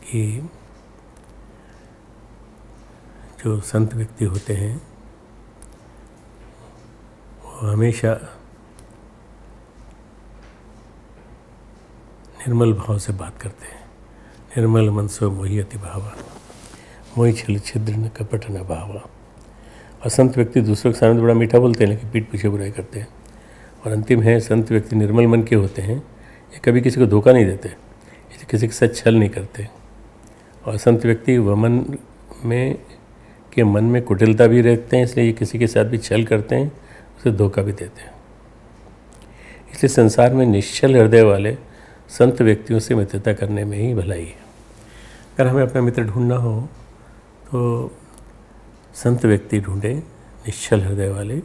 कि जो संत व्यक्ति होते हैं वो हमेशा निर्मल भाव से बात करते हैं। निर्मल मन सो मोहि अति भावा, मोहि छल छिद्र न कपट न भावा। असंत व्यक्ति दूसरों के सामने बड़ा मीठा बोलते हैं लेकिन पीठ पीछे बुराई करते हैं। और अंतिम है, संत व्यक्ति निर्मल मन के होते हैं, ये कभी किसी को धोखा नहीं देते, ये किसी के साथ छल नहीं करते। और संत व्यक्ति मन में कुटिलता भी रखते हैं, इसलिए ये किसी के साथ भी छल करते हैं, उसे धोखा भी देते हैं। इसलिए संसार में निश्चल हृदय वाले संत व्यक्तियों से मित्रता करने में ही भलाई है। अगर हमें अपना मित्र ढूंढना हो तो संत व्यक्ति ढूंढें, निश्चल हृदय वाले,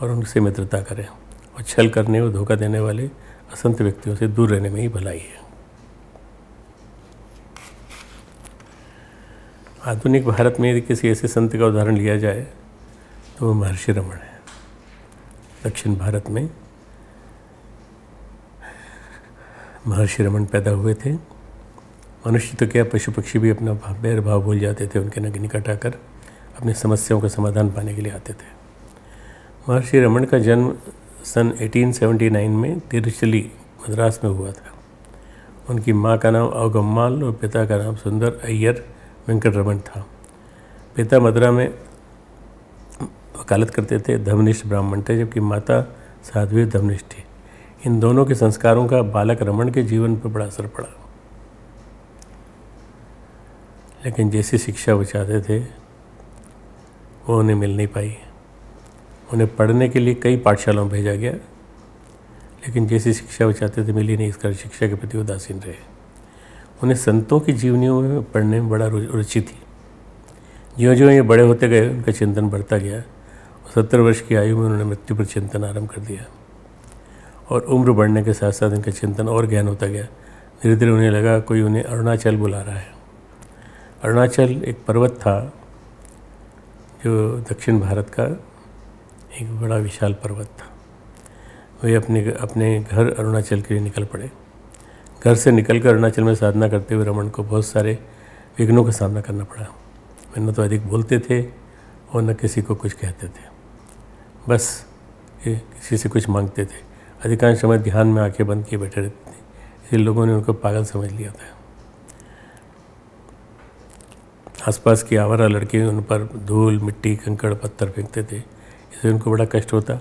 और उनसे मित्रता करें। और छल करने और धोखा देने वाले असंत व्यक्तियों से दूर रहने में ही भलाई है। आधुनिक भारत में यदि किसी ऐसे संत का उदाहरण लिया जाए तो वो महर्षि रमण है। दक्षिण भारत में महर्षि रमण पैदा हुए थे। मनुष्य तो क्या, पशु पक्षी भी अपना बैर भाव भूल जाते थे, उनके निकट आकर अपनी समस्याओं का समाधान पाने के लिए आते थे। महर्षि रमण का जन्म सन 1879 में तिरुचिली, मद्रास में हुआ था। उनकी माँ का नाम अवगम्माल और पिता का नाम सुंदर अय्यर वेंकटरमण था। पिता मदुरा में वकालत करते थे, धर्मनिष्ठ ब्राह्मण थे, जबकि माता साध्वी धर्मनिष्ठ थी। इन दोनों के संस्कारों का बालक रमण के जीवन पर बड़ा असर पड़ा, लेकिन जैसी शिक्षा वो चाहते थे वो उन्हें मिल नहीं पाई। उन्हें पढ़ने के लिए कई पाठशालाओं में भेजा गया, लेकिन जैसी शिक्षा वो चाहते थे मिली नहीं। इस कारण शिक्षा के प्रति उदासीन रहे। उन्हें संतों की जीवनियों में पढ़ने में बड़ा रुचि थी। ज्यों-ज्यों ये बड़े होते गए उनका चिंतन बढ़ता गया। 70 वर्ष की आयु में उन्होंने मृत्यु पर चिंतन आरंभ कर दिया और उम्र बढ़ने के साथ साथ इनका चिंतन और गहन होता गया। धीरे धीरे उन्हें लगा कोई उन्हें अरुणाचल बुला रहा है। अरुणाचल एक पर्वत था जो दक्षिण भारत का एक बड़ा विशाल पर्वत था। वे अपने घर अरुणाचल के लिए निकल पड़े। घर से निकलकर अरुणाचल में साधना करते हुए रमन को बहुत सारे विघ्नों का सामना करना पड़ा। वे न तो अधिक बोलते थे और न किसी को कुछ कहते थे, बस किसी से कुछ मांगते थे। अधिकांश समय ध्यान में आंखें बंद किए बैठे रहते थे, इसलिए लोगों ने उनको पागल समझ लिया था। आसपास की आवारा लड़के उन पर धूल, मिट्टी, कंकड़, पत्थर फेंकते थे, इससे उनको बड़ा कष्ट होता।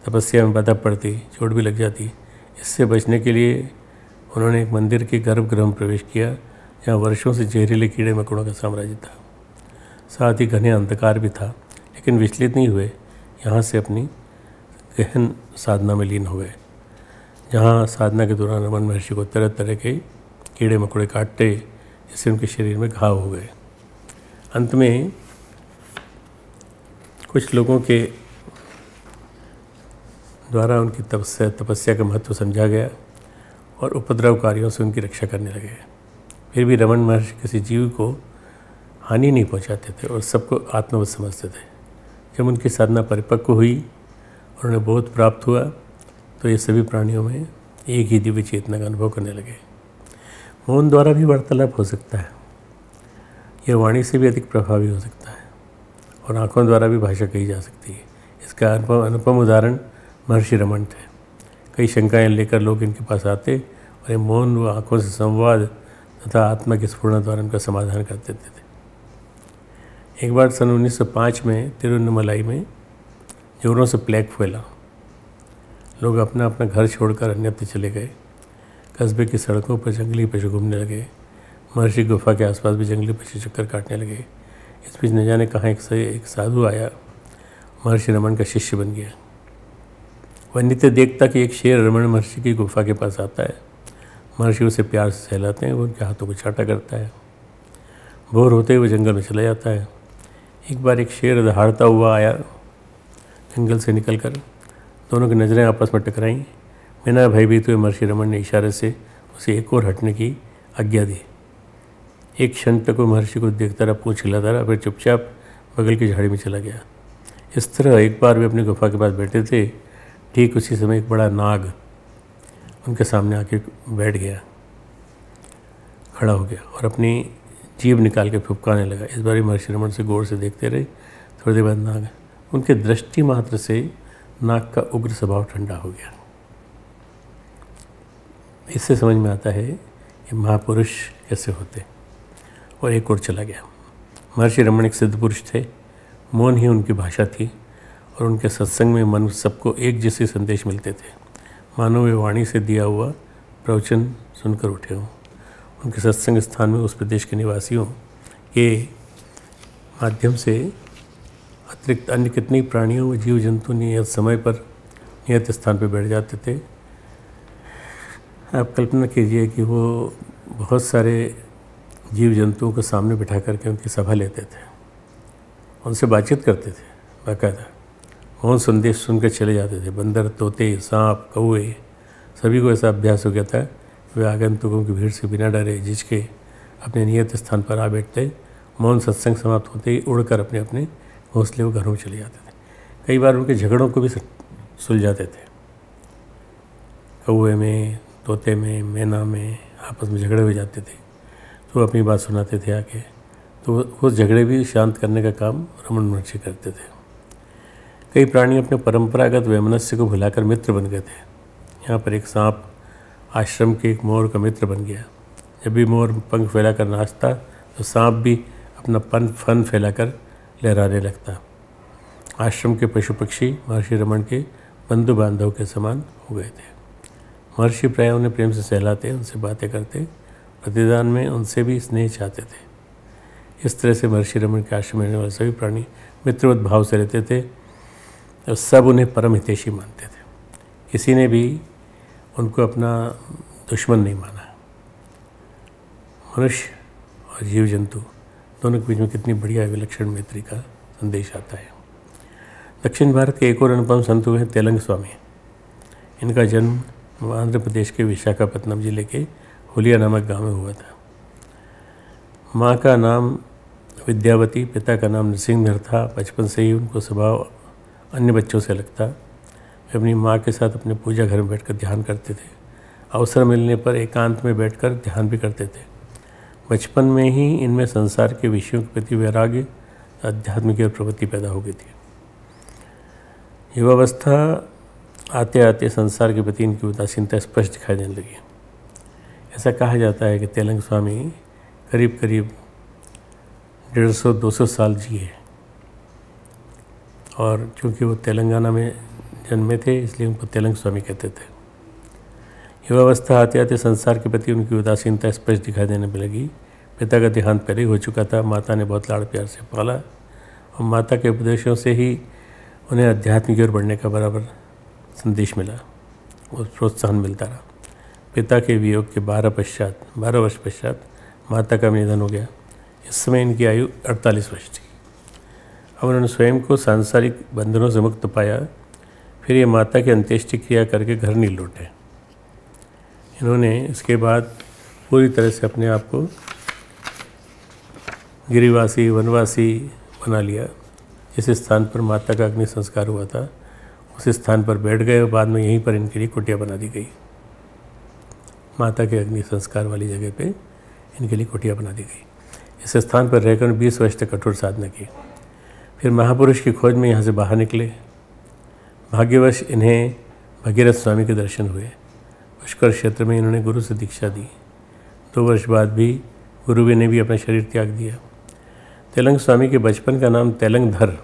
तपस्या में बाधा पड़ती, चोट भी लग जाती। इससे बचने के लिए उन्होंने एक मंदिर के गर्भगृह में प्रवेश किया, जहाँ वर्षों से जहरीले कीड़े मकोड़ों का साम्राज्य था। साथ ही घने अंधकार भी था, लेकिन विचलित नहीं हुए। यहाँ से अपनी गहन साधना में लीन हो गए, जहाँ साधना के दौरान रमन महर्षि को तरह तरह के कीड़े मकोड़े काटते, जिससे उनके शरीर में घाव हो गए। अंत में कुछ लोगों के द्वारा उनकी तपस्या का महत्व समझा गया और उपद्रवकारियों से उनकी रक्षा करने लगे। फिर भी रमन महर्षि किसी जीव को हानि नहीं पहुंचाते थे और सबको आत्मवत समझते थे। जब उनकी साधना परिपक्व हुई और उन्हें बोध प्राप्त हुआ तो ये सभी प्राणियों में एक ही दिव्य चेतना का अनुभव करने लगे। मौन द्वारा भी वार्तालाप हो सकता है, यह वाणी से भी अधिक प्रभावी हो सकता है और आँखों द्वारा भी भाषा कही जा सकती है। इसका अनुपम उदाहरण महर्षि रमन थे। कई शंकाएं लेकर लोग इनके पास आते और ये मौन व आँखों से संवाद तथा आत्मा की स्फुरण द्वारा उनका समाधान कर देते थे। एक बार सन 1905 में तिरुवन्नमलाई में जोरों से प्लेग फैला। लोग अपना अपना घर छोड़कर अन्यत्र चले गए। कस्बे की सड़कों पर जंगली पशु घूमने लगे। महर्षि गुफा के आसपास भी जंगली पशु चक्कर काटने लगे। इस बीच न जाने कहाँ एक साधु आया, महर्षि रमन का शिष्य बन गया। वह नित्य देखता कि एक शेर रमन महर्षि की गुफा के पास आता है। महर्षि उसे प्यार से सहलाते हैं, वो उनके हाथों को चाटा करता है। भोर होते हुए जंगल में चला जाता है। एक बार एक शेर दहाड़ता हुआ आया जंगल से निकलकर। दोनों की नज़रें आपस में टकराईं। बिना भयभीत हुए महर्षि रमन ने इशारे से उसे एक और हटने की आज्ञा दी। एक क्षण तक वो महर्षि को देखता रहा, पूंछ हिलाता रहा, फिर चुपचाप बगल की झाड़ी में चला गया। इस तरह एक बार वे अपनी गुफा के पास बैठे थे। ठीक उसी समय एक बड़ा नाग उनके सामने आके बैठ गया, खड़ा हो गया और अपनी जीभ निकाल के फुफकाने लगा। इस बार महर्षि रमन से गौर से देखते रहे। थोड़ी देर बाद नाग उनके दृष्टि मात्र से नाग का उग्र स्वभाव ठंडा हो गया। इससे समझ में आता है कि महापुरुष कैसे होते। और एक और चला गया। महर्षि रमन एक सिद्ध पुरुष थे। मौन ही उनकी भाषा थी और उनके सत्संग में मनुष्य सबको एक जैसे संदेश मिलते थे, मानो वे वाणी से दिया हुआ प्रवचन सुनकर उठे हों। उनके सत्संग स्थान में उस प्रदेश के निवासियों के माध्यम से अतिरिक्त अन्य कितने प्राणियों व जीव जंतु नियत समय पर नियत स्थान पर बैठ जाते थे। आप कल्पना कीजिए कि वो बहुत सारे जीव जंतुओं को सामने बिठा करके उनकी सभा लेते थे, उनसे बातचीत करते थे। बाकायदा मौन संदेश सुनकर चले जाते थे। बंदर, तोते, सांप, कौवे सभी को ऐसा अभ्यास हो गया था। वे आगंतुकों की भीड़ से बिना डरे झिझके अपने नियत स्थान पर आ बैठते। मौन सत्संग समाप्त होते ही उड़कर अपने अपने घोंसले व घरों में चले जाते थे। कई बार उनके झगड़ों को भी सुलझाते थे। कौवे में, तोते में, मैना में आपस में झगड़े हो जाते थे तो अपनी बात सुनाते थे आके। तो वो झगड़े भी शांत करने का काम रमन महर्षि करते थे। कई प्राणी अपने परंपरागत वैमनस्य को भुलाकर मित्र बन गए थे। यहाँ पर एक सांप आश्रम के एक मोर का मित्र बन गया। जब भी मोर पंख फैलाकर नाचता तो सांप भी अपना फन फैलाकर लहराने लगता। आश्रम के पशु पक्षी महर्षि रमन के बंधु बांधव के समान हो गए थे। महर्षि प्राय उन्हें प्रेम से सहलाते, उनसे बातें करते, प्रतिदान में उनसे भी स्नेह चाहते थे। इस तरह से महर्षि रमन के आश्रम में रहने वाले सभी प्राणी मित्रवत भाव से रहते थे और सब उन्हें परम हितैषी मानते थे। किसी ने भी उनको अपना दुश्मन नहीं माना। मनुष्य और जीव जंतु दोनों के बीच में कितनी बढ़िया विलक्षण मैत्री का संदेश आता है। दक्षिण भारत के एक और अनुपम संत हुए हैं तेलंग स्वामी। इनका जन्म आंध्र प्रदेश के विशाखापत्तनम जिले के हुलिया नामक गांव में हुआ था। माँ का नाम विद्यावती, पिता का नाम नरसिंहधर था। बचपन से ही उनको स्वभाव अन्य बच्चों से अलग था। वे अपनी माँ के साथ अपने पूजा घर में बैठकर ध्यान करते थे। अवसर मिलने पर एकांत में बैठकर ध्यान भी करते थे। बचपन में ही इनमें संसार के विषयों के प्रति वैराग्य, आध्यात्म की ओर प्रवृत्ति पैदा हो गई थी। युवावस्था आते आते संसार के प्रति इनकी उदासीनता स्पष्ट दिखाई देने लगी। ऐसा कहा जाता है कि तेलंग स्वामी करीब करीब 150-200 साल जिए और चूँकि वो तेलंगाना में जन्मे थे इसलिए उनको तेलंग स्वामी कहते थे। युवावस्था आते आते संसार के प्रति उनकी उदासीनता स्पष्ट दिखाई देने में लगी। पिता का देहांत पहले ही हो चुका था। माता ने बहुत लाड़ प्यार से पाला और माता के उपदेशों से ही उन्हें अध्यात्म की ओर बढ़ने का बराबर संदेश मिला और प्रोत्साहन मिलता रहा। पिता के वियोग के 12 वर्ष पश्चात माता का निधन हो गया। इस समय इनकी आयु 48 वर्ष थी। अब उन्होंने स्वयं को सांसारिक बंधनों से मुक्त पाया। फिर ये माता की अंत्येष्टि क्रिया करके घर नहीं लौटे। इन्होंने इसके बाद पूरी तरह से अपने आप को गिरिवासी, वनवासी बना लिया। जिस स्थान पर माता का अग्नि संस्कार हुआ था उस स्थान पर बैठ गए और बाद में यहीं पर इनके लिए कुटिया बना दी गई। माता के अग्नि संस्कार वाली जगह पे इनके लिए कुटिया बना दी गई। इस स्थान पर रहकर 20 वर्ष तक कठोर साधना की। फिर महापुरुष की खोज में यहाँ से बाहर निकले। भाग्यवश इन्हें भगीरथ स्वामी के दर्शन हुए। पुष्कर क्षेत्र में इन्होंने गुरु से दीक्षा दी। 2 वर्ष बाद भी गुरु ने भी अपना शरीर त्याग दिया। तेलंग स्वामी के बचपन का नाम तेलंगधर,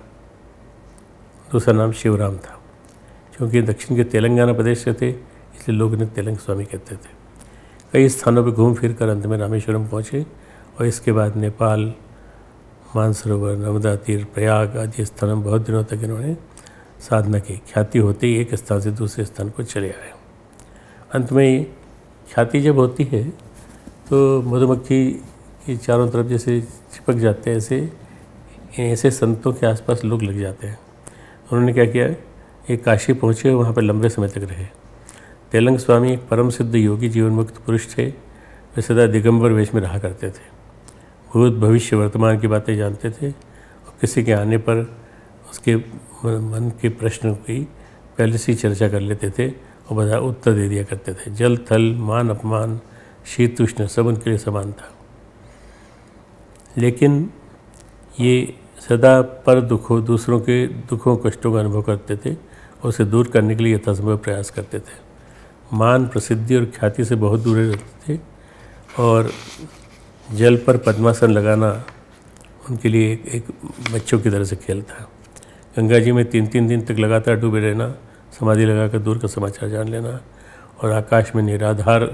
दूसरा नाम शिवराम था। क्योंकि दक्षिण के तेलंगाना प्रदेश से थे इसलिए लोग इन्हें तेलंग स्वामी कहते थे। कई स्थानों पर घूम फिर कर अंत में रामेश्वरम पहुँचे और इसके बाद नेपाल, मानसरोवर, नर्मदा तीर, प्रयाग आदि स्थानों में बहुत दिनों तक इन्होंने साधना की। ख्याति होते ही एक स्थान से दूसरे स्थान को चले आए। अंत में ख्याति जब होती है तो मधुमक्खी के चारों तरफ जैसे चिपक जाते हैं, ऐसे संतों के आसपास लोग लग जाते हैं। उन्होंने क्या किया, एक काशी पहुँचे, वहाँ पर लंबे समय तक रहे। तेलंग स्वामी एक परम सिद्ध योगी जीवनमुक्त पुरुष थे। वे सदा दिगंबर वेश में रहा करते थे। भूत भविष्य वर्तमान की बातें जानते थे और किसी के आने पर उसके मन के प्रश्न की पहले से चर्चा कर लेते थे और बता उत्तर दे दिया करते थे। जल थल, मान अपमान, शीत उष्ण सब उनके लिए समान था। लेकिन ये सदा पर दुखों, दूसरों के दुखों कष्टों का अनुभव करते थे और उसे दूर करने के लिए यथासंभव प्रयास करते थे। मान, प्रसिद्धि और ख्याति से बहुत दूर रहते थे और जल पर पद्मासन लगाना उनके लिए एक बच्चों की तरह से खेल था। गंगा जी में 3-3 दिन तक लगातार डूबे रहना, समाधि लगाकर दूर का समाचार जान लेना और आकाश में निराधार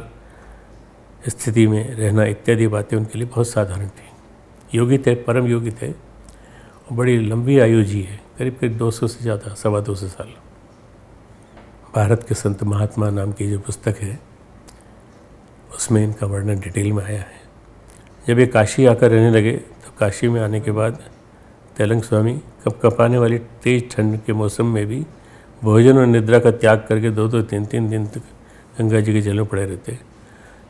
स्थिति में रहना इत्यादि बातें उनके लिए बहुत साधारण थी। योगी थे, परम योगी थे और बड़ी लंबी आयु जी है, करीब करीब 200 से ज़्यादा, 225 साल। भारत के संत महात्मा नाम की जो पुस्तक है उसमें इनका वर्णन डिटेल में आया है। जब ये काशी आकर रहने लगे तो काशी में आने के बाद तेलंग स्वामी कपकपाने वाली तेज ठंड के मौसम में भी भोजन और निद्रा का त्याग करके 2-2, 3-3 दिन तक गंगा जी के जल में पड़े रहते।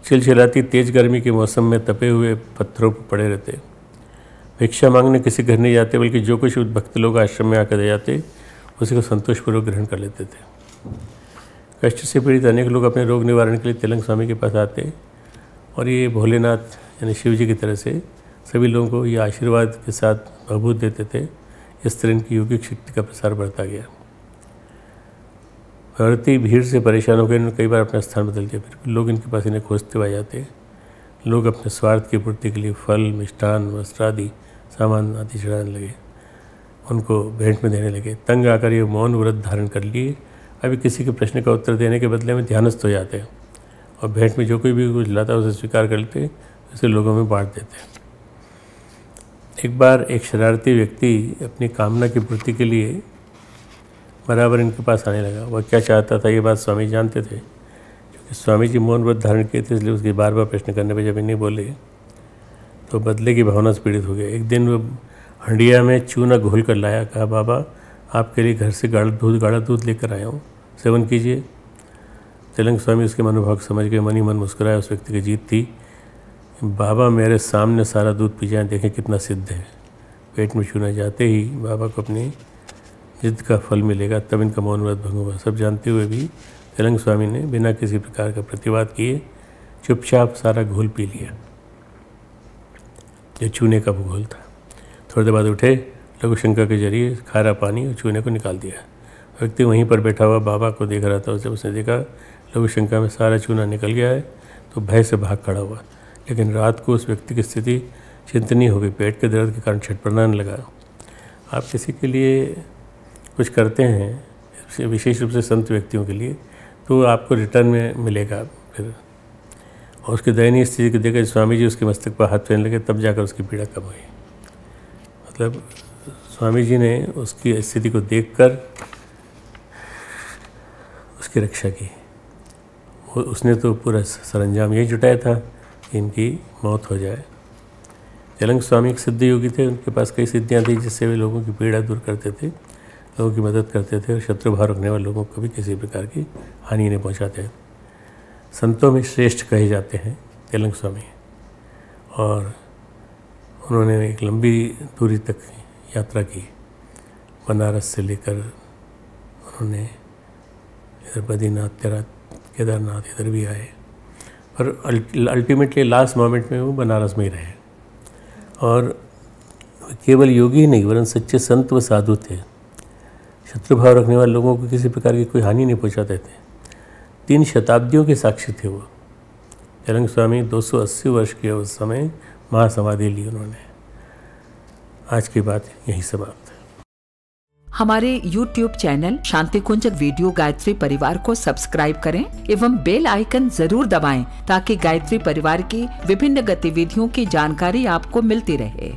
चिलचिलाती तेज गर्मी के मौसम में तपे हुए पत्थरों पर पड़े रहते। भिक्षा मांगने किसी घर नहीं जाते, बल्कि जो कुछ भक्त लोग आश्रम में आकर दे जाते उसी को संतोषपूर्वक ग्रहण कर लेते थे। कष्ट से पीड़ित अनेक लोग अपने रोग निवारण के लिए तेलंग स्वामी के पास आते और ये भोलेनाथ यानी शिव जी की तरह से सभी लोगों को ये आशीर्वाद के साथ भभूत देते थे। इस तरह इनकी योगिक शक्ति का प्रसार बढ़ता गया। भगवती भीड़ से परेशान हो गए, इन्होंने कई बार अपना स्थान बदल दिया। फिर लोग इनके पास इन्हें खोजते हुए आ जाते। लोग अपने स्वार्थ की पूर्ति के लिए फल, मिष्ठान, वस्त्र आदि सामान आदि चढ़ाने लगे, उनको भेंट में देने लगे। तंग आकर ये मौन व्रत धारण कर लिए। अभी किसी के प्रश्न का उत्तर देने के बदले में ध्यानस्थ हो जाते हैं और भेंट में जो कोई भी कुछ लाता है उसे स्वीकार कर लेते, उसे लोगों में बांट देते। एक बार एक शरारती व्यक्ति अपनी कामना की पूर्ति के लिए बराबर इनके पास आने लगा। वह क्या चाहता था ये बात स्वामी जानते थे। क्योंकि स्वामी जी मौन व्रत धारण किए थे, इसलिए उसके बार बार प्रश्न करने पर जब इन्हें बोले तो बदले की भावना से पीड़ित हो गए। एक दिन वो हंडिया में चूना घोल कर लाया। कहा, बाबा आपके लिए घर से गाढ़ा दूध लेकर आया हूँ, सेवन कीजिए। तेलंग स्वामी उसके मनोभाव को समझ गए, मन ही मन मुस्कुराया। उस व्यक्ति की जीत थी। बाबा मेरे सामने सारा दूध पी जाए, देखें कितना सिद्ध है। पेट में चूना जाते ही बाबा को अपनी जिद का फल मिलेगा, तब इनका मौन व्रत भंग होगा। सब जानते हुए भी तेलंग स्वामी ने बिना किसी प्रकार का प्रतिवाद किए चुपचाप सारा घोल पी लिया, जो चूने का घोल था। थोड़ी देर बाद उठे, लघु शंका के जरिए खारा पानी और चूने को निकाल दिया। व्यक्ति वहीं पर बैठा हुआ बाबा को देख रहा था। जब उसने देखा लघु शंका में सारा चूना निकल गया है तो भय से भाग खड़ा हुआ। लेकिन रात को उस व्यक्ति की स्थिति चिंतनीय हो गई। पेट के दर्द के कारण छटपटाने लगा। आप किसी के लिए कुछ करते हैं, विशेष रूप से संत व्यक्तियों के लिए, तो आपको रिटर्न में मिलेगा फिर। और उसकी दयनीय स्थिति को देखकर स्वामी जी उसके मस्तक पर हाथ फेरने लगे, तब जाकर उसकी पीड़ा कम हुई। मतलब स्वामी जी ने उसकी स्थिति को देखकर उसकी रक्षा की। उसने तो पूरा सरंजाम यही जुटाया था कि इनकी मौत हो जाए। तेलंग स्वामी एक सिद्ध योगी थे। उनके पास कई सिद्धियाँ थी जिससे वे लोगों की पीड़ा दूर करते थे, लोगों की मदद करते थे और शत्रु भाव रखने वाले लोगों को भी किसी प्रकार की हानि नहीं पहुँचाते हैं। संतों में श्रेष्ठ कहे जाते हैं तेलंग स्वामी। और उन्होंने एक लंबी दूरी तक यात्रा की। बनारस से लेकर उन्होंने इधर बद्रीनाथ, केदारनाथ इधर भी आए, पर अल्टीमेटली लास्ट मोमेंट में वो बनारस में ही रहे। और केवल योगी ही नहीं वरन सच्चे संत व साधु थे। शत्रुभाव रखने वाले लोगों को किसी प्रकार की कोई हानि नहीं पहुंचाते थे। 3 शताब्दियों के साक्षी थे वो। तेलंग स्वामी 280 वर्ष के उस समय महासमाधि ली उन्होंने। आज की बात यही समाप्त है। हमारे YouTube चैनल शांति कुंज वीडियो गायत्री परिवार को सब्सक्राइब करें एवं बेल आइकन जरूर दबाएं ताकि गायत्री परिवार की विभिन्न गतिविधियों की जानकारी आपको मिलती रहे।